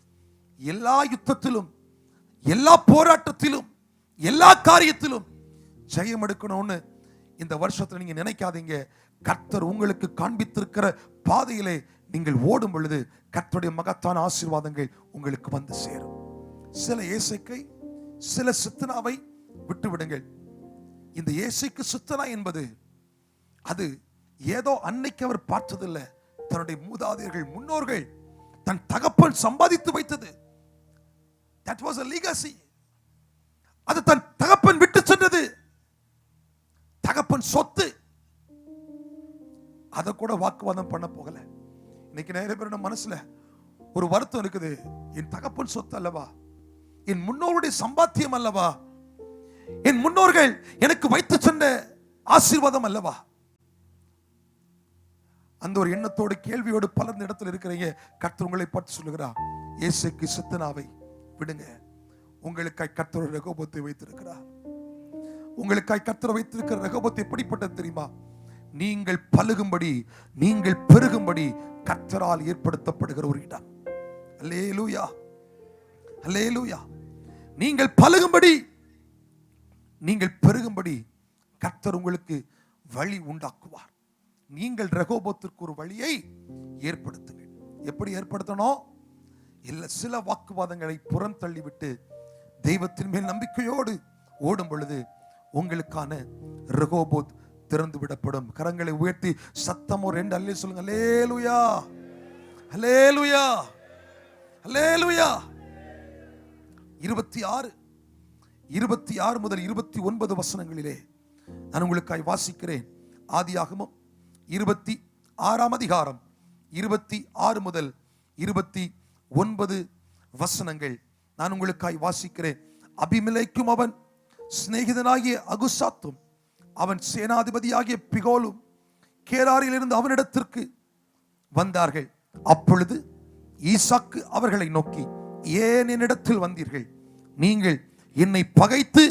A: எல்லா யுத்தத்திலும், எல்லா போராட்டத்திலும், எல்லா காரியத்திலும் ஜெயம் எடுக்கணும்னு இந்த வருஷத்துல நீங்க நினைக்காதீங்க. கர்த்தர் உங்களுக்கு காண்பித்திருக்கிற பாதையிலே நீங்கள் ஓடும் பொழுது கர்த்தருடைய மகத்தான ஆசீர்வாதங்கள் உங்களுக்கு வந்து சேரும். சில ஏசைக்கை சில சித்தனாவை விட்டு விடுங்கள். இந்த ஏசைக்கு சித்தனா என்பது அது ஏதோ அன்னைக்கு அவர் பார்த்ததில்லை. தன்னுடைய மூதாதையர்கள் முன்னோர்கள் தன் தகப்பன் சம்பாதித்து வைத்தது. That was a legacy. அது தன் தகப்பன் விட்டு சென்றது. தகப்பன் சொத்து. அதை கூட வாக்குவாதம் பண்ண போகல. இன்னைக்கு நிறைய பேரோட மனசுல ஒரு வருத்தம் இருக்குது. என் தகப்பன் சொத்து அல்லவா, என் முன்னோருடைய சம்பாத்தியம் அல்லவா, என் முன்னோர்கள் எனக்கு வைத்து சென்ற ஆசீர்வாதம் அல்லவா. அந்த ஒரு எண்ணத்தோடு கேள்வியோடு பலர் இடத்துல இருக்கிறீங்க. கர்த்தர் உங்களை பார்த்து சொல்லுகிறார், இயேசுக்கு சித்தனாவை விடுங்க, உங்களுக்காய் கர்த்தர் ரெகோபத்தை வைத்திருக்கிறார். உங்களுக்காய் கர்த்தர் வைத்திருக்கிற ரெகோபத்து எப்படிப்பட்டது தெரியுமா? நீங்கள் பலுகும்படி, நீங்கள் பெருகும்படி கர்த்தரால் ஏற்படுத்தப்படுகிற ஒரு இடம். அல்லேலூயா, அல்லேலூயா. நீங்கள் பலுகும்படி, நீங்கள் பெருகும்படி கர்த்தர் உங்களுக்கு வழி உண்டாக்குவார். நீங்கள் ரெகோபத்திற்கு ஒரு வழியை ஏற்படுத்துங்கள். எப்படி ஏற்படுத்தணும்? இல்ல, சில வாக்குவாதங்களை புறம் தள்ளிவிட்டு தெய்வத்தின் மேல் நம்பிக்கையோடு ஓடும் பொழுது உங்களுக்கான ரெகோபோத் திறந்து விடப்படும். கரங்களை உயர்த்தி சத்தமோ 2 அல்லே சொல்லுங்க. அல்லேலூயா, அல்லேலூயா, அல்லேலூயா. 26 முதல் 29 வசனங்களிலே நான் உங்களுக்காய் வாசிக்கிறேன். ஆதியாகமம் 26ஆம் அதிகாரம் 26 முதல் 29 வசனங்கள் நான் உங்களுக்காய் வாசிக்கிறேன். அபிமெலேக்கும் அவன் சிநேகிதனாகிய அகுசாத்தும் அவன் சேனாதிபதியாகிய பிகோலும் கேராரில் இருந்து அவனிடத்திற்கு வந்தார்கள். அப்பொழுது ஈசாக்கு அவர்களை நோக்கி, ஏன் என்னிடத்தில் வந்தீர்கள்? நீங்கள் என்னை பகைத்து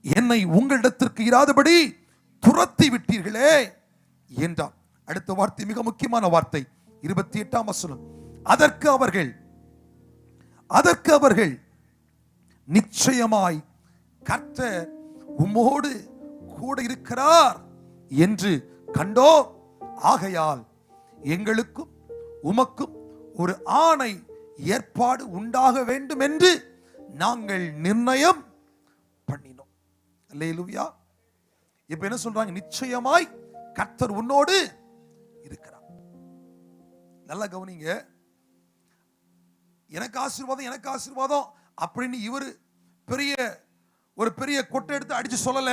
A: என்னை உங்களிடத்திற்கு இராதபடி துரத்தி விட்டீர்களே என்றார். அடுத்த வார்த்தை மிக முக்கியமான வார்த்தை, 28ஆம் வசனம். அதற்கு அவர்கள் நிச்சயமாய் கர்த்தர் உம்மோடு கூட இருக்கிறார் என்று கண்டோ, ஆகையால் எங்களுக்கும் உமக்கும் ஒரு ஆணை ஏற்பாடு உண்டாக வேண்டும் என்று நாங்கள் நிர்ணயம் பண்ணினோம். அல்லேலூயா. இப்ப என்ன சொல்றாங்க? நிச்சயமாய் கர்த்தர் உன்னோடு இருக்கிறார். நல்லா கவனிங்க. எனக்கு ஆசீர்வாதம் அப்படின்னு இவரு ஒரு பெரிய கொட்டை எடுத்து அடிச்சு சொல்லல.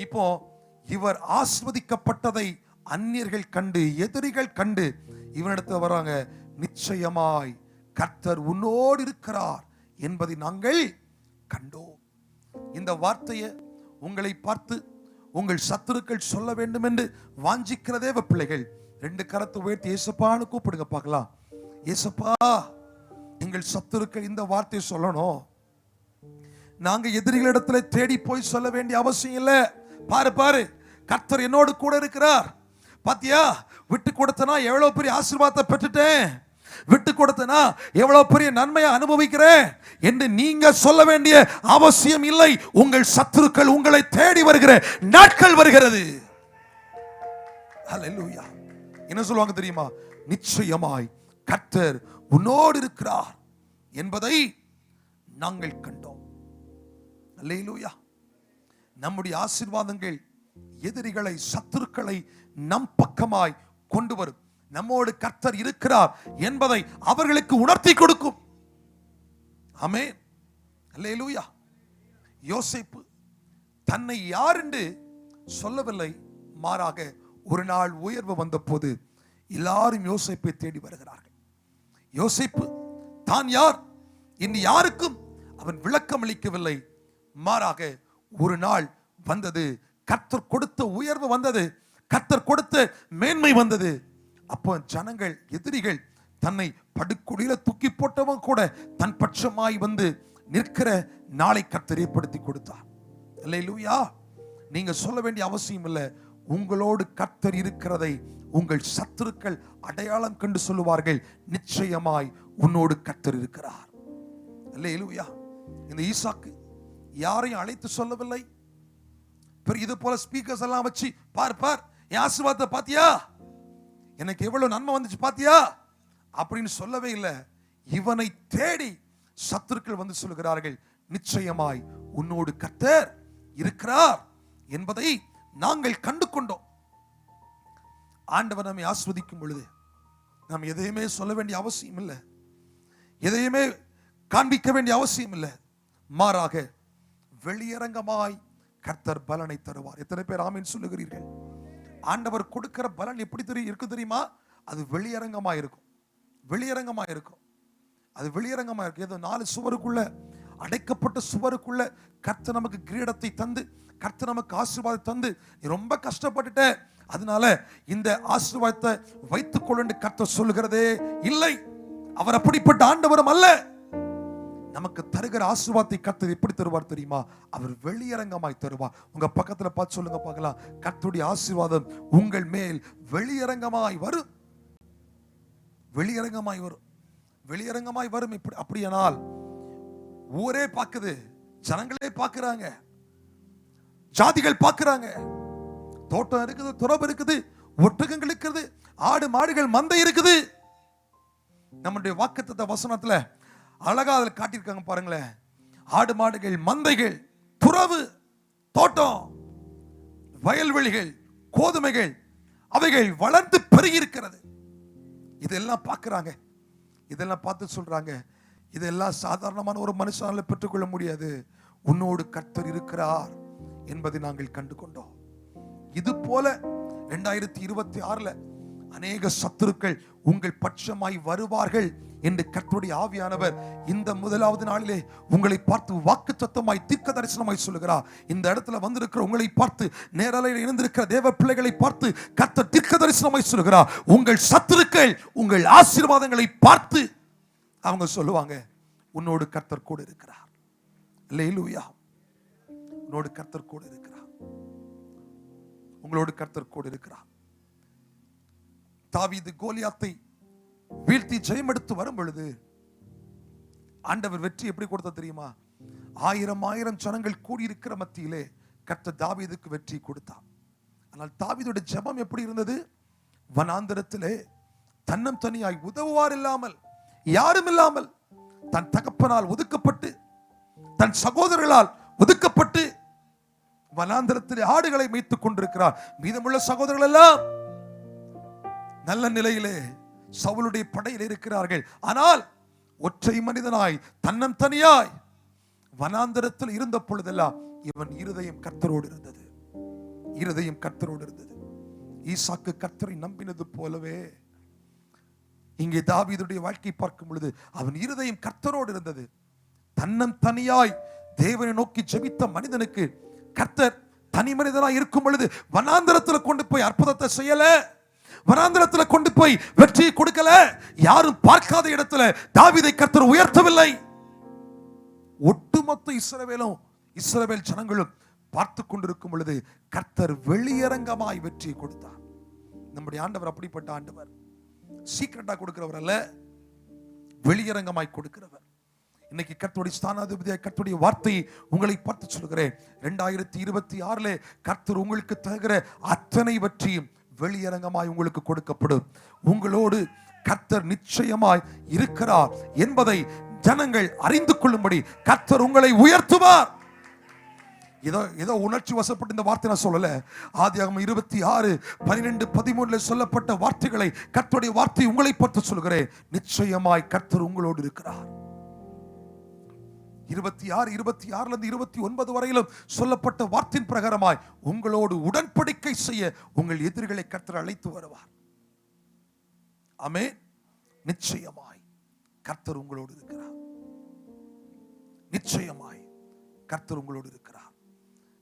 A: இப்போ இவர் ஆசீர்வதிக்கப்பட்டதை அந்நியர்கள் கண்டு, எதிரிகள் கண்டு இவனிடத்தில் வராங்க. நிச்சயமாய் கர்த்தர் உன்னோடு இருக்கிறார் என்பதை நாங்கள் கண்டோம். இந்த வார்த்தையை உங்களை பார்த்து உங்கள் சத்துருக்கள் சொல்ல வேண்டும் என்று வாஞ்சிக்கிற தேவ பிள்ளைகள் 2 கரத்தை உயர்த்தி ஏசப்பான்னு கூப்பிடுங்க பார்க்கலாம். ஏசப்பா, எங்கள் சத்துருக்கள் இந்த வார்த்தையை சொல்லணும். நாங்க எதிரிகளிடத்துல தேடி போய் சொல்ல வேண்டிய அவசியம் இல்லை. பாரு, கர்த்தர் என்னோடு கூட இருக்கிறார். பாத்தியா, விட்டு கொடுத்தனா எவ்வளவு பெரிய ஆசீர்வாதத்தை பெற்றுட்டேன், விட்டு கொடுத்தனா எவ்வளவு பெரிய நன்மையை அனுபவிக்கிறேன் என்று நீங்க சொல்ல வேண்டிய அவசியம் இல்லை. உங்கள் சத்துருக்கள் உங்களை தேடி வருகிற நாட்கள் வருகிறது. ஹல்லேலூயா. என்ன சொல்லுவாங்க தெரியுமா? நிச்சயமாய் கர்த்தர் உன்னோடு இருக்கிறார் என்பதை நாங்கள் கண்டோம். அல்லேலூயா. நம்முடைய ஆசீர்வாதங்கள் எதிரிகளை, சத்துருக்களை நம் பக்கமாய் கொண்டு வரும். நம்மோடு கர்த்தர் இருக்கிறார் என்பதை அவர்களுக்கு உணர்த்தி கொடுக்கும். ஆமென். அல்லேலூயா. யோசேப்பு தன்னை யார் என்று சொல்லவில்லை. மாறாக ஒரு நாள் உயர்வு வந்த போது எல்லாரும் யோசேப்பை தேடி வருகிறார்கள். யோசேப்பு தான் யார் என்று யாருக்கும் அவன் விளக்கம் அளிக்கவில்லை. மாறாக ஒரு நாள் வந்தது, கர்த்தர் கொடுத்த உயர்வு வந்தது, கர்த்தர் கொடுத்த மேன்மை வந்தது. அப்போ ஜனங்கள், எதிரிகள் தன்னை படுகுழியில தூக்கி போட்டவன் கூட தன் பட்சமாய் வந்து நிற்கிற நாளை கர்த்தர் ஏற்படுத்தி கொடுத்தார். அல்லேலூயா. நீங்க சொல்ல வேண்டிய அவசியம் இல்லை. உங்களோடு கர்த்தர் இருக்கிறதை உங்கள் சத்துருக்கள் அடையாளம் கண்டு சொல்லுவார்கள். நிச்சயமாய் உன்னோடு கர்த்தர் இருக்கிறார். அல்லேலூயா. இந்த ஈசாக்கு யாரையும் அழைத்து சொல்லவில்லை. இது போல ஸ்பீக்கர்ஸ் எல்லாம் வச்சு பார் என் ஆசீர்வாதத்தை பாத்தியா, எனக்கு எவ்வளவு நன்மை வந்துச்சு பாத்தியா அப்படின்னு சொல்லவே இல்லை. இவனை தேடி சத்துருக்கள் வந்து சொல்லுகிறார்கள், நிச்சயமாய் உன்னோடு கர்த்தர் இருக்கிறார் என்பதை நாங்கள் கண்டு கொண்டோம். ஆண்டவர் நம்மை ஆஸ்வதிக்கும் பொழுது நாம் எதையுமே சொல்ல வேண்டிய அவசியம் இல்லை, எதையுமே காண்பிக்க வேண்டிய அவசியம் இல்லை. மாறாக வெளியரங்கமாய் கர்த்தர் பலனை தருவார். எத்தனை பேர் ஆமீன் சொல்லுகிறீர்கள்? ஆண்டவர் கொடுக்கிற பலன் எப்படி இருக்கு தெரியுமா? அது வெளியரங்கமா இருக்கும். வெளியரங்கமா இருக்கும். அது வெளியரங்கமா இருக்கு. ஏதோ 4 சுவருக்குள்ள, அடைக்கப்பட்ட சுவருக்குள்ள கர்த்தர் நமக்கு கிரீடத்தை தந்து, கர்த்தர் நமக்கு ஆசீர்வாதத்தை தந்து, நீ ரொம்ப கஷ்டப்பட்டுட்ட, அதனால இந்த ஆசீர்வாதத்தை வைத்துக் கொள்ள கர்த்தர் சொல்லுகிறதே இல்லை. அவர் அப்படிப்பட்ட ஆண்டவரும் அல்ல. நமக்கு தருகிற ஆசீர்வாதத்தை கர்த்தர் எப்படி தருவார் தெரியுமா? அவர் வெளியரங்கமாய் தருவார். உங்க பக்கத்துல பார்த்து சொல்லுங்க பார்க்கலாம், கர்த்தருடைய ஆசீர்வாதம் உங்கள் மேல் வெளியரங்கமாய் வரும். வெளியரங்கமாய் வரும். வெளியரங்கமாய் வரும். அப்படியானால் ஊரே பார்க்குது, ஜனங்களே பார்க்கிறாங்க, ஜாதிகள் பார்க்கிறாங்க. தோட்டம் இருக்குது, துறவு இருக்குது, ஒட்டகங்கள் இருக்குது, ஆடு மாடுகள் மந்தை இருக்குது. நம்முடைய வாக்குத்தத்த வசனத்துல அழகா அதில் காட்டியிருக்காங்க பாருங்களேன். ஆடு மாடுகள், மந்தைகள், துறவு, தோட்டம், வயல்வெளிகள், கோதுமைகள், அவைகள் வளர்ந்து பெருகி இருக்கிறது. இதெல்லாம் பார்க்கிறாங்க. இதெல்லாம் பார்த்து சொல்றாங்க, இதெல்லாம் சாதாரணமான ஒரு மனுஷனால பெற்றுக்கொள்ள முடியாது. உன்னோடு கர்த்தர் இருக்கிறார் என்பதை நாங்கள் கண்டு கொண்டோம். இது போல 2026 அநேக சத்துருக்கள் உங்கள் பட்சமாய் வருவார்கள் என்று கர்த்தருடைய ஆவியானவர் இந்த முதலாவது நாளிலே உங்களை பார்த்து வாக்குத்தத்தமாய் தீர்க்க தரிசனமாய் சொல்லுகிறார். இந்த இடத்துல வந்திருக்கிற உங்களை பார்த்து, நேரலையில் இணைந்திருக்கிற தேவ பிள்ளைகளை பார்த்து கர்த்தர் தீர்க்க தரிசனமாய் சொல்லுகிறார். உங்கள் சத்துருக்கள் உங்கள் ஆசீர்வாதங்களை பார்த்து அவங்க சொல்லுவாங்க, உன்னோடு கர்த்தர் கூட இருக்கிறார். அல்லேலூயா. உன்னோடு கர்த்தர் கூட இருக்கிறார். உங்களோடு கர்த்தர் கூட இருக்கிறார். தாவீது கோலியாத்தை வீழ்த்தி ஜெயமெடுத்து வரும் பொழுது ஆண்டவர் வெற்றி எப்படி கொடுத்த தெரியுமா? 1000 ஜனங்கள் கூடியிருக்கிற மத்தியிலே கர்த்தர் தாவீதுக்கு வெற்றி கொடுத்தார். ஆனால் தாவீதுடைய ஜெபம் எப்படி இருந்தது? வனாந்தரத்திலே தன்னம் தனியாய் உதவுவார் இல்லாமல், யாரும் இல்லாமல், தன் தகப்பனால் ஒதுக்கப்பட்டு, தன் சகோதரர்களால் ஒதுக்கப்பட்டு வனாந்தரத்திலே ஆடுகளை மேய்த்துக் கொண்டிருக்கிறார். மீதமுள்ள சகோதரர்கள் எல்லாம் நல்ல நிலையிலே சவுலுடைய படையில் இருக்கிறார்கள். ஆனால் ஒற்றை மனிதனாய் தன்னம் தனியாய் வனாந்தரத்தில் இருந்த பொழுதெல்லாம் இவன் இருதயம் கர்த்தரோடு இருந்தது. இருதயம் கர்த்தரோடு இருந்தது. ஈசாக்கு கர்த்தரை நம்பினது போலவே இங்கே தாவீதுடைய வாழ்க்கை பார்க்கும் பொழுது அவன் இருதயம் கர்த்தரோடு இருந்தது. தன்னம் தனியாய் தேவனை நோக்கி ஜெபித்த மனிதனுக்கு கர்த்தர் தனி மனிதனாய் இருக்கும் பொழுது வனாந்தரத்தில் கொண்டு போய் அற்புதத்தை செய்யல, வனாந்தரத்தில் கொண்டு போய் வெற்றியை கொடுக்கல, யாரும் பார்க்காத இடத்துல தாவீதை கர்த்தர் உயர்த்தவில்லை. ஒட்டுமொத்த இஸ்ரவேல் ஜனங்களும் பார்த்து கொண்டிருக்கும் பொழுது கர்த்தர் வெளியரங்கமாய் வெற்றியை கொடுத்தார். நம்முடைய ஆண்டவர் அப்படிப்பட்ட ஆண்டவர். சீக்கிரட்டா கொடுக்கிறவர் அல்ல, வெளியரங்கமாய் கொடுக்கிறவர். இன்னைக்கு கர்த்தருடைய ஸ்தானாதிபதியாய் கர்த்தருடைய வார்த்தையை உங்களை பார்த்து சொல்கிறேன். 2026 கர்த்தர் உங்களுக்கு தருகிற அத்தனை வெற்றியும் வெளியரங்கமாய் உங்களுக்கு கொடுக்கப்படும். உங்களோடு கர்த்தர் நிச்சயமாய் இருக்கிறார் என்பதை ஜனங்கள் அறிந்து கொள்ளும்படி கர்த்தர் உங்களை உயர்த்துவார். ஏதோ உணர்ச்சி வசப்பட்ட இந்த வார்த்தை நான் சொல்லல. ஆதியாகமம் 26:12-13 சொல்லப்பட்ட வார்த்தைகளை கர்த்தருடைய வார்த்தை உங்களை பார்த்து சொல்கிறேன். நிச்சயமாய் கர்த்தர் உங்களோடு இருக்கிறார். 26-29 வரையிலும் சொல்லப்பட்ட வார்த்தையின் பிரகாரமாய் உங்களோடு உடன்படிக்கை செய்ய உங்கள் எதிரிகளை கர்த்தர் அழைத்து வருவார். ஆமென். நிச்சயமாய் கர்த்தர் உங்களோடு இருக்கிறார். நிச்சயமாய் கர்த்தர் உங்களோடு இருக்கிறார்.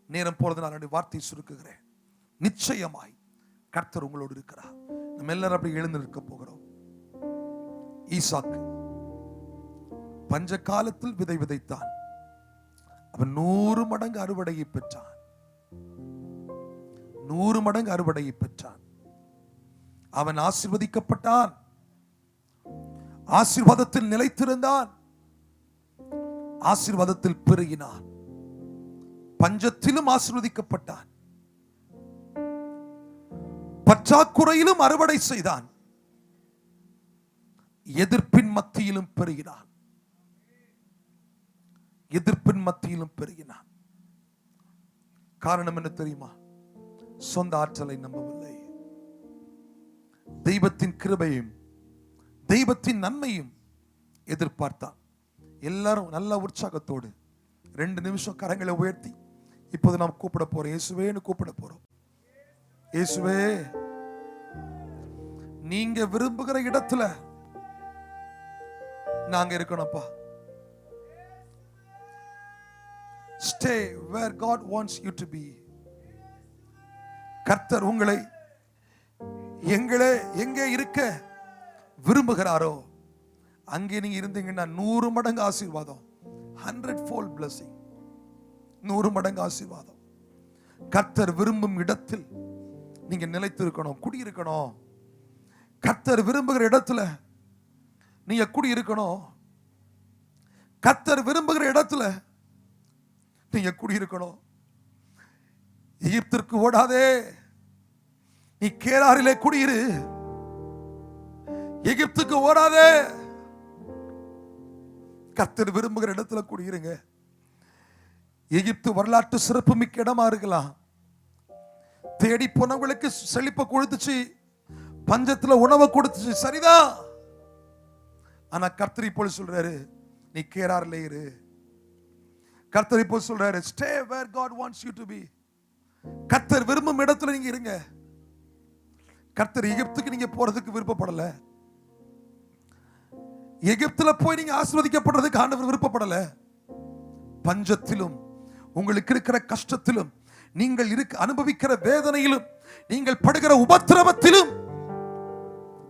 A: நேரம் போறது நான் வார்த்தை சுருக்குகிறேன். நிச்சயமாய் கர்த்தர் உங்களோடு இருக்கிறார். நம்ம எல்லாரும் அப்படி எழுந்து நிற்க போகிறோம். ஈசாக்கு பஞ்ச காலத்தில் விதை விதைத்தான். அவன் 100 மடங்கு அறுவடையை பெற்றான். 100 மடங்கு அறுவடையை பெற்றான். அவன் ஆசீர்வதிக்கப்பட்டான். ஆசீர்வாதத்தில் நிலைத்திருந்தான். ஆசீர்வாதத்தில் பெருகினான். பஞ்சத்திலும் ஆசீர்வதிக்கப்பட்டான். பற்றாக்குறையிலும் அறுவடை செய்தான். எதிர்ப்பின் மத்தியிலும் பெருகினான். எதிர்ப்பின் மத்தியிலும் பெருகினான். காரணம் என்ன தெரியுமா? சொந்த ஆற்றலை நம்பவில்லை. தெய்வத்தின் கிருபையும் தெய்வத்தின் நன்மையும் எதிர்பார்த்தான். எல்லாரும் நல்ல உற்சாகத்தோடு 2 நிமிஷம் கரங்களை உயர்த்தி இப்போது நாம் கூப்பிட போறோம். இயேசுவேன்னு கூப்பிட போறோம். இயேசுவே, நீங்க விரும்புகிற இடத்துல நாங்க இருக்கணும்ப்பா. Stay where God wants you to be. கர்த்தர் உங்களை எங்கே இருக்க விரும்புகிறாரோ அங்கே நீங்க இருந்தீங்கன்னா 100 மடங்கு ஆசீர்வாதம், 100-fold blessing, 100 மடங்கு ஆசீர்வாதம். கர்த்தர் விரும்பும் இடத்தில் நீங்க நிலைத்திருக்கணும், குடியிருக்கணும். கர்த்தர் விரும்புகிற இடத்துல நீங்க குடியிருக்கணும். கர்த்தர் விரும்புகிற இடத்துல நீங்க குடியிருக்கணும். எகிப்திற்கு ஓடாதே, நீ கேராரிலே குடியிரு. எகிப்துக்கு ஓடாதே, கர்த்தர் விரும்புகிற இடத்துல குடியிருங்க. எகிப்து வரலாற்று சிறப்பு மிக்க இடமா இருக்கலாம். தேடி போனவங்களுக்கு செழிப்பை கொடுத்துச்சு, பஞ்சத்துல உணவை கொடுத்துச்சு, சரிதான். ஆனா கர்த்தர் போல் சொல்றாரு, நீ கேராரிலே இரு. கர்த்தர் போல் சொல்றாரு, stay where God wants you to be. கர்த்தர் விரும்பும் இடத்துல நீங்க இருங்க. கர்த்தர் எகிப்துக்கு நீங்க போறதுக்கு விருப்பப்படல. எகிப்துல போய் நீங்க ஆசீர்வதிக்கப்படுறதுக்கு ஆண்டவர் விருப்பப்படல. பஞ்சத்திலும் உங்களுக்கு இருக்கிற கஷ்டத்திலும் நீங்கள் அனுபவிக்கிற வேதனையிலும் நீங்கள் படுகிற உபத்திரவத்திலும்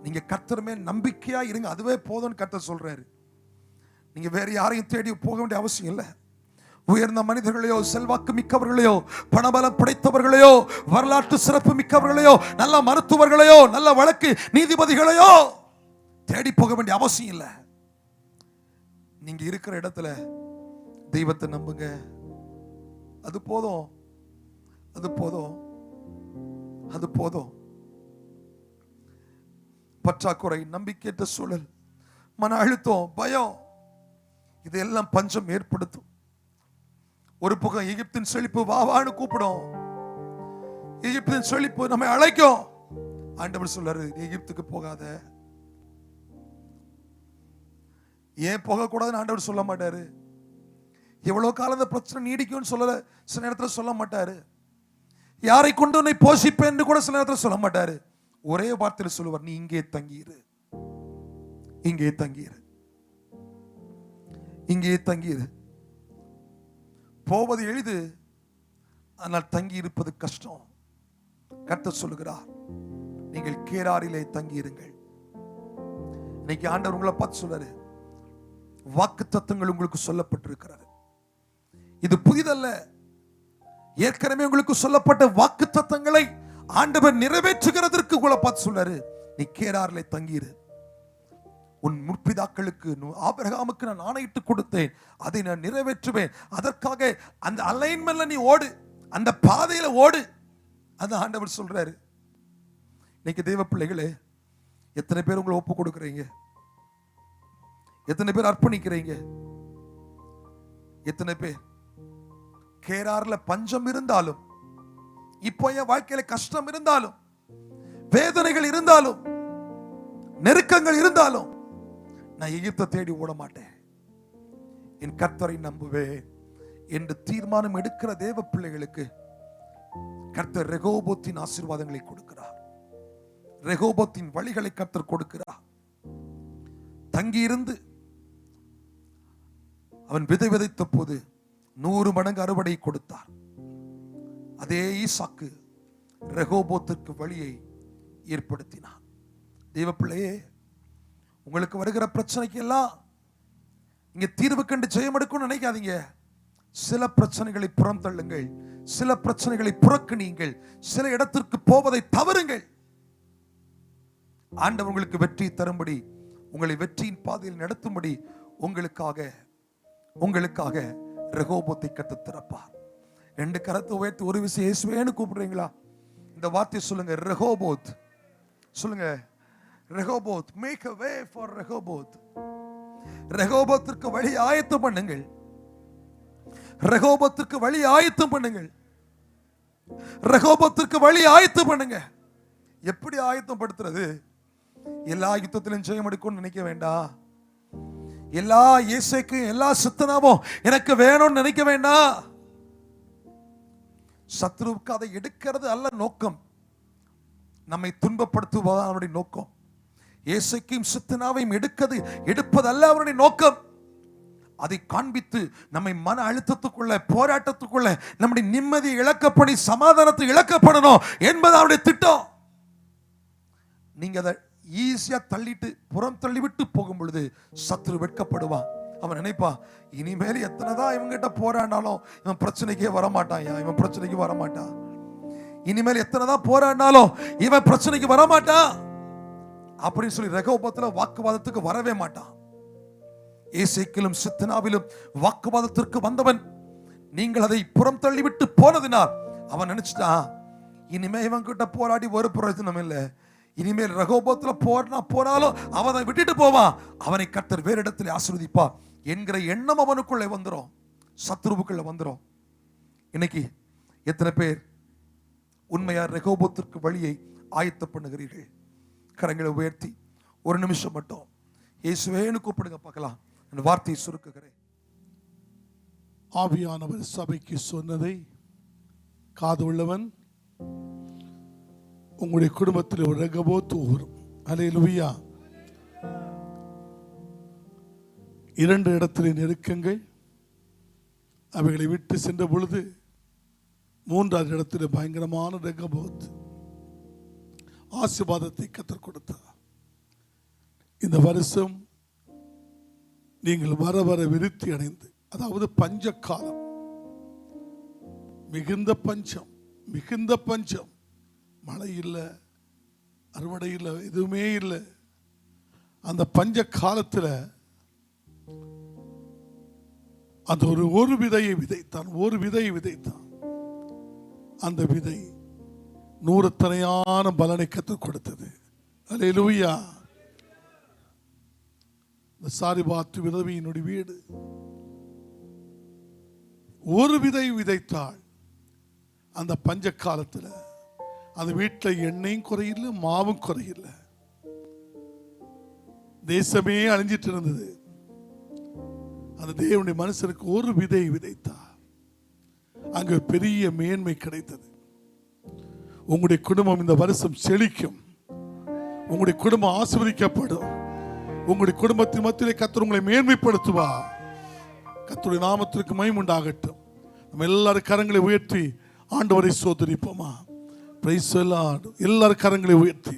A: நீங்க கர்த்தர் மேல் நம்பிக்கையா இருங்க. அதுவே போதும்னு கர்த்தர் சொல்றாரு. நீங்க வேற யாரையும் தேடி போக வேண்டிய அவசியம் இல்லை. உயர்ந்த மனிதர்களையோ, செல்வாக்கு மிக்கவர்களையோ, பணபலம் படைத்தவர்களையோ, வரலாற்று சிறப்பு மிக்கவர்களையோ, நல்ல மருத்துவர்களையோ, நல்ல வழக்கு நீதிபதிகளையோ தேடி போக வேண்டிய அவசியம் இல்லை. நீங்க இருக்கிற இடத்துல தெய்வத்தை நம்புங்க. அது போதும், அது போதும், அது போதும். பற்றாக்குறை, நம்பிக்கையற்ற சூழல், மன அழுத்தம், பயம், இதெல்லாம் பஞ்சம் ஏற்படுத்தும். ஒரு பக்கம் எகிப்தின் செழிப்பு வாவான்னு கூப்பிடும். எகிப்தின் செழிப்பு நம்மை அழைக்கும். ஆண்டவர் சொல்றாரு, எகிப்துக்கு போகாத. ஏன் போகக்கூடாதுன்னு ஆண்டவர் சொல்ல மாட்டாரு. எவ்வளவு காலம் அந்த பிரச்சனை நீடிக்கும்னு சொல்லல, சில நேரத்தில் சொல்ல மாட்டாரு. யாரை கொண்டு உன்னை போஷிப்பேன்னு கூட சில நேரத்தில் சொல்ல மாட்டாரு. ஒரே வார்த்தையில் சொல்லுவார், நீ இங்கே தங்கியிரு, இங்கே தங்கியிரு, இங்கே தங்கியிரு. போவது எளிது, ஆனால் தங்கி இருப்பது கஷ்டம். கர்த்தர் சொல்லுகிறார், நீங்கள் கேராரிலே தங்கி இருங்கள். இன்னைக்கு ஆண்டவர் உங்களை பார்த்து சொல்றாரு, வாக்குத்தத்தங்கள் உங்களுக்கு சொல்லப்பட்டிருக்கிறது. இது புதிதல்ல. ஏற்கனவே உங்களுக்கு சொல்லப்பட்ட வாக்குத்தத்தங்களை ஆண்டவர் நிறைவேற்றுகிறதற்கு உங்களை பார்த்து சொல்றாரு, நீ கேராரிலே தங்கியிரு. உன் முற்பிதாக்களுக்கு ஆபிரகாமுக்கு நான் ஆணையிட்டு கொடுத்தேன், அதை நான் நிறைவேற்றுவேன். அதற்காக அந்த அலைன்மென்ட்ல நீ ஓடு, அந்த பாதையில ஓடு. அந்த ஆண்டவர் சொல்றாரு. இன்னைக்கு தெய்வ பிள்ளைகளே, எத்தனை பேர் உங்களை ஒப்பு கொடுக்குறீங்க? எத்தனை பேர் அர்ப்பணிக்கிறீங்க? எத்தனை பேர் கேரார்ல பஞ்சம் இருந்தாலும், இப்போ என் வாழ்க்கையில கஷ்டம் இருந்தாலும், வேதனைகள் இருந்தாலும், நெருக்கங்கள் இருந்தாலும், நான் எகிப்தை தேடி ஓட மாட்டேன், என் கர்த்தரை நம்புவேன் என்று தீர்மானம் எடுக்கிற தேவ பிள்ளைகளுக்கு கர்த்தர் ரெகோபோத்தின் ஆசீர்வாதங்களை கொடுக்கிறார். ரெகோபோத்தின் வழிகளை கர்த்தர் கொடுக்கிறார். தங்கியிருந்து அவன் விதை விதைத்த போது 100 மடங்கு அறுவடை கொடுத்தார். அதே ஈசாக்கு ரெகோபோத்திற்கு வழியை ஏற்படுத்தினார். தேவ பிள்ளையே, உங்களுக்கு வருகிற பிரச்சனைக்கு எல்லாம் இங்க தீர்வு கண்டு ஜெயம் எடுக்கணும்னு நினைக்காதீங்க. சில பிரச்சனைகளை புறம் தள்ளுங்கள், சில பிரச்சனைகளை புறக்கணியுங்கள், சில இடத்திற்கு போவதை தவறுங்கள். ஆண்டவர் உங்களுக்கு வெற்றி தரும்படி, உங்களை வெற்றியின் பாதையில் நடத்தும்படி உங்களுக்காக ரெகோபோத்தை கத்து திறப்பார். 2 கரத்தை உயர்த்தி ஒரு விஷயம் இயேசுவேன்னு கூப்பிடுறீங்களா? இந்த வார்த்தை சொல்லுங்க, ரெகோபோத். சொல்லுங்க, Rehoboth. Make a way for Rehoboth. ரெகோபோத்திற்கு வழி ஆயத்தம் பண்ணுங்கள். ரெகோபோத்திற்கு வழி ஆயத்தம் பண்ணுங்கள். ரெகோபோத்திற்கு வழி ஆயத்தம் பண்ணுங்க. எப்படி ஆயத்தம் படுத்துறது? எல்லா யுத்தத்திலும் ஜெயம் எடுக்கும்னு நினைக்க வேண்டாம். எல்லா இயேசுக்கும் எல்லா சித்தனாவும் எனக்கு வேணும்னு நினைக்க வேண்டாம். சத்ருவுக்கு அதை எடுக்கிறது அல்ல நோக்கம், நம்மை துன்பப்படுத்துவதா அவருடைய நோக்கம். இயேசுக்கும் சித்தனாவையும் எடுப்பது அல்ல அவருடைய நோக்கம். அதை காண்பித்து நம்மை மன அழுத்தத்துக்குள்ள, போராட்டத்துக்குள்ள, நம்முடைய நிம்மதியை இழக்கப்படி, சமாதானத்தை இழக்கப்படணும் என்பது அவருடைய திட்டம். நீங்க அதை ஈஸியா தள்ளிட்டு, புறம் தள்ளிவிட்டு போகும் பொழுது சத்ரு வெட்கப்படுவான். அவன் நினைப்பா, இனிமேல் எத்தனைதான் இவங்கிட்ட போராடினாலும் இவன் பிரச்சனைக்கே வரமாட்டான், இவன் பிரச்சனைக்கு வரமாட்டான். இனிமேல் எத்தனைதான் போராடினாலும் இவன் பிரச்சனைக்கு வரமாட்டான் அப்படின்னு சொல்லி ரெகோபத்துல வாக்குவாதத்துக்கு வரவே மாட்டான். ஏசேக்கிலும் சித்தனாவிலும் வாக்குவாதத்திற்கு வந்தவன், நீங்கள் அதை புறம் தள்ளிவிட்டு போனதினால் அவன் நினைச்சிட்டான், இனிமே இவன் கிட்ட போராடி ஒரு பிரயோஜனம் இல்லை, இனிமேல் ரகோபத்துல போனாலும் அவனை விட்டுட்டு போவான், அவனை கர்த்தர் வேறு இடத்துல ஆசீர்வதிப்பா என்கிற எண்ணம் அவனுக்குள்ளே வந்துடும், சத்ருவுக்குள்ள வந்துடும். இன்னைக்கு எத்தனை பேர் உண்மையா ரெகோபத்திற்கு வழியை ஆயத்த பண்ணுகிறீர்கள்? கரங்களை உயர்த்தி ஒரு நிமிஷம் மட்டும் இயேசுவேன்னு கூப்பிடுங்க பார்க்கலாம். அந்த வார்த்தையை சுருக்குகிறேன்.
B: ஆவியானவர் சபைக்கு சொன்னதை காது உள்ளவன் உங்களுடைய குடும்பத்தில் ஒரு ரெகோபோத் ஊரும். அல்லேலூயா. 2 இடத்திலே நெருக்கங்கள், அவைகளை விட்டு சென்ற பொழுது 3வது இடத்தில் பயங்கரமான ரெகோபோத் ஆசீர்வாதத்தை கர்த்தர் கொடுத்தார். இந்த வருஷம் நீங்கள் வர வர விருத்தி அடைந்து, அதாவது பஞ்ச காலம், மிகுந்த பஞ்சம், மழை இல்லை, அறுவடை இல்லை, எதுவுமே இல்லை. அந்த பஞ்ச காலத்தில் அந்த ஒரு விதையை விதைத்தான். அந்த விதை 100 தனையான பலனை கற்றுக் கொடுத்தது. அல்லேலூயா. இந்த சாரிபாத்து விதவியினுடைய வீடு ஒரு விதை விதைத்தாள். அந்த பஞ்ச காலத்தில் அந்த வீட்டில் எண்ணெயும் குறையில்லை, மாவும் குறையில்லை. தேசமே அழிஞ்சிட்டு இருந்தது. அந்த தேவனுடைய மனுஷனுக்கு ஒரு விதை விதைத்தார். அங்கு பெரிய மேன்மை கிடைத்தது. உங்களுடைய குடும்பம் இந்த வருஷம் செழிக்கும். உங்களுடைய குடும்பம் ஆசீர்வதிக்கப்படும். உங்களுடைய குடும்பத்தின் மத்தியிலே கர்த்தர் உங்களை மேன்மைப்படுத்துவா. கர்த்தருடைய நாமத்திற்கு மகிமை உண்டாகட்டும். நம்ம எல்லாரும் கரங்களை உயர்த்தி ஆண்டவரை ஸ்தோத்திரிப்போமா? Praise the Lord. எல்லாரும் கரங்களை உயர்த்தி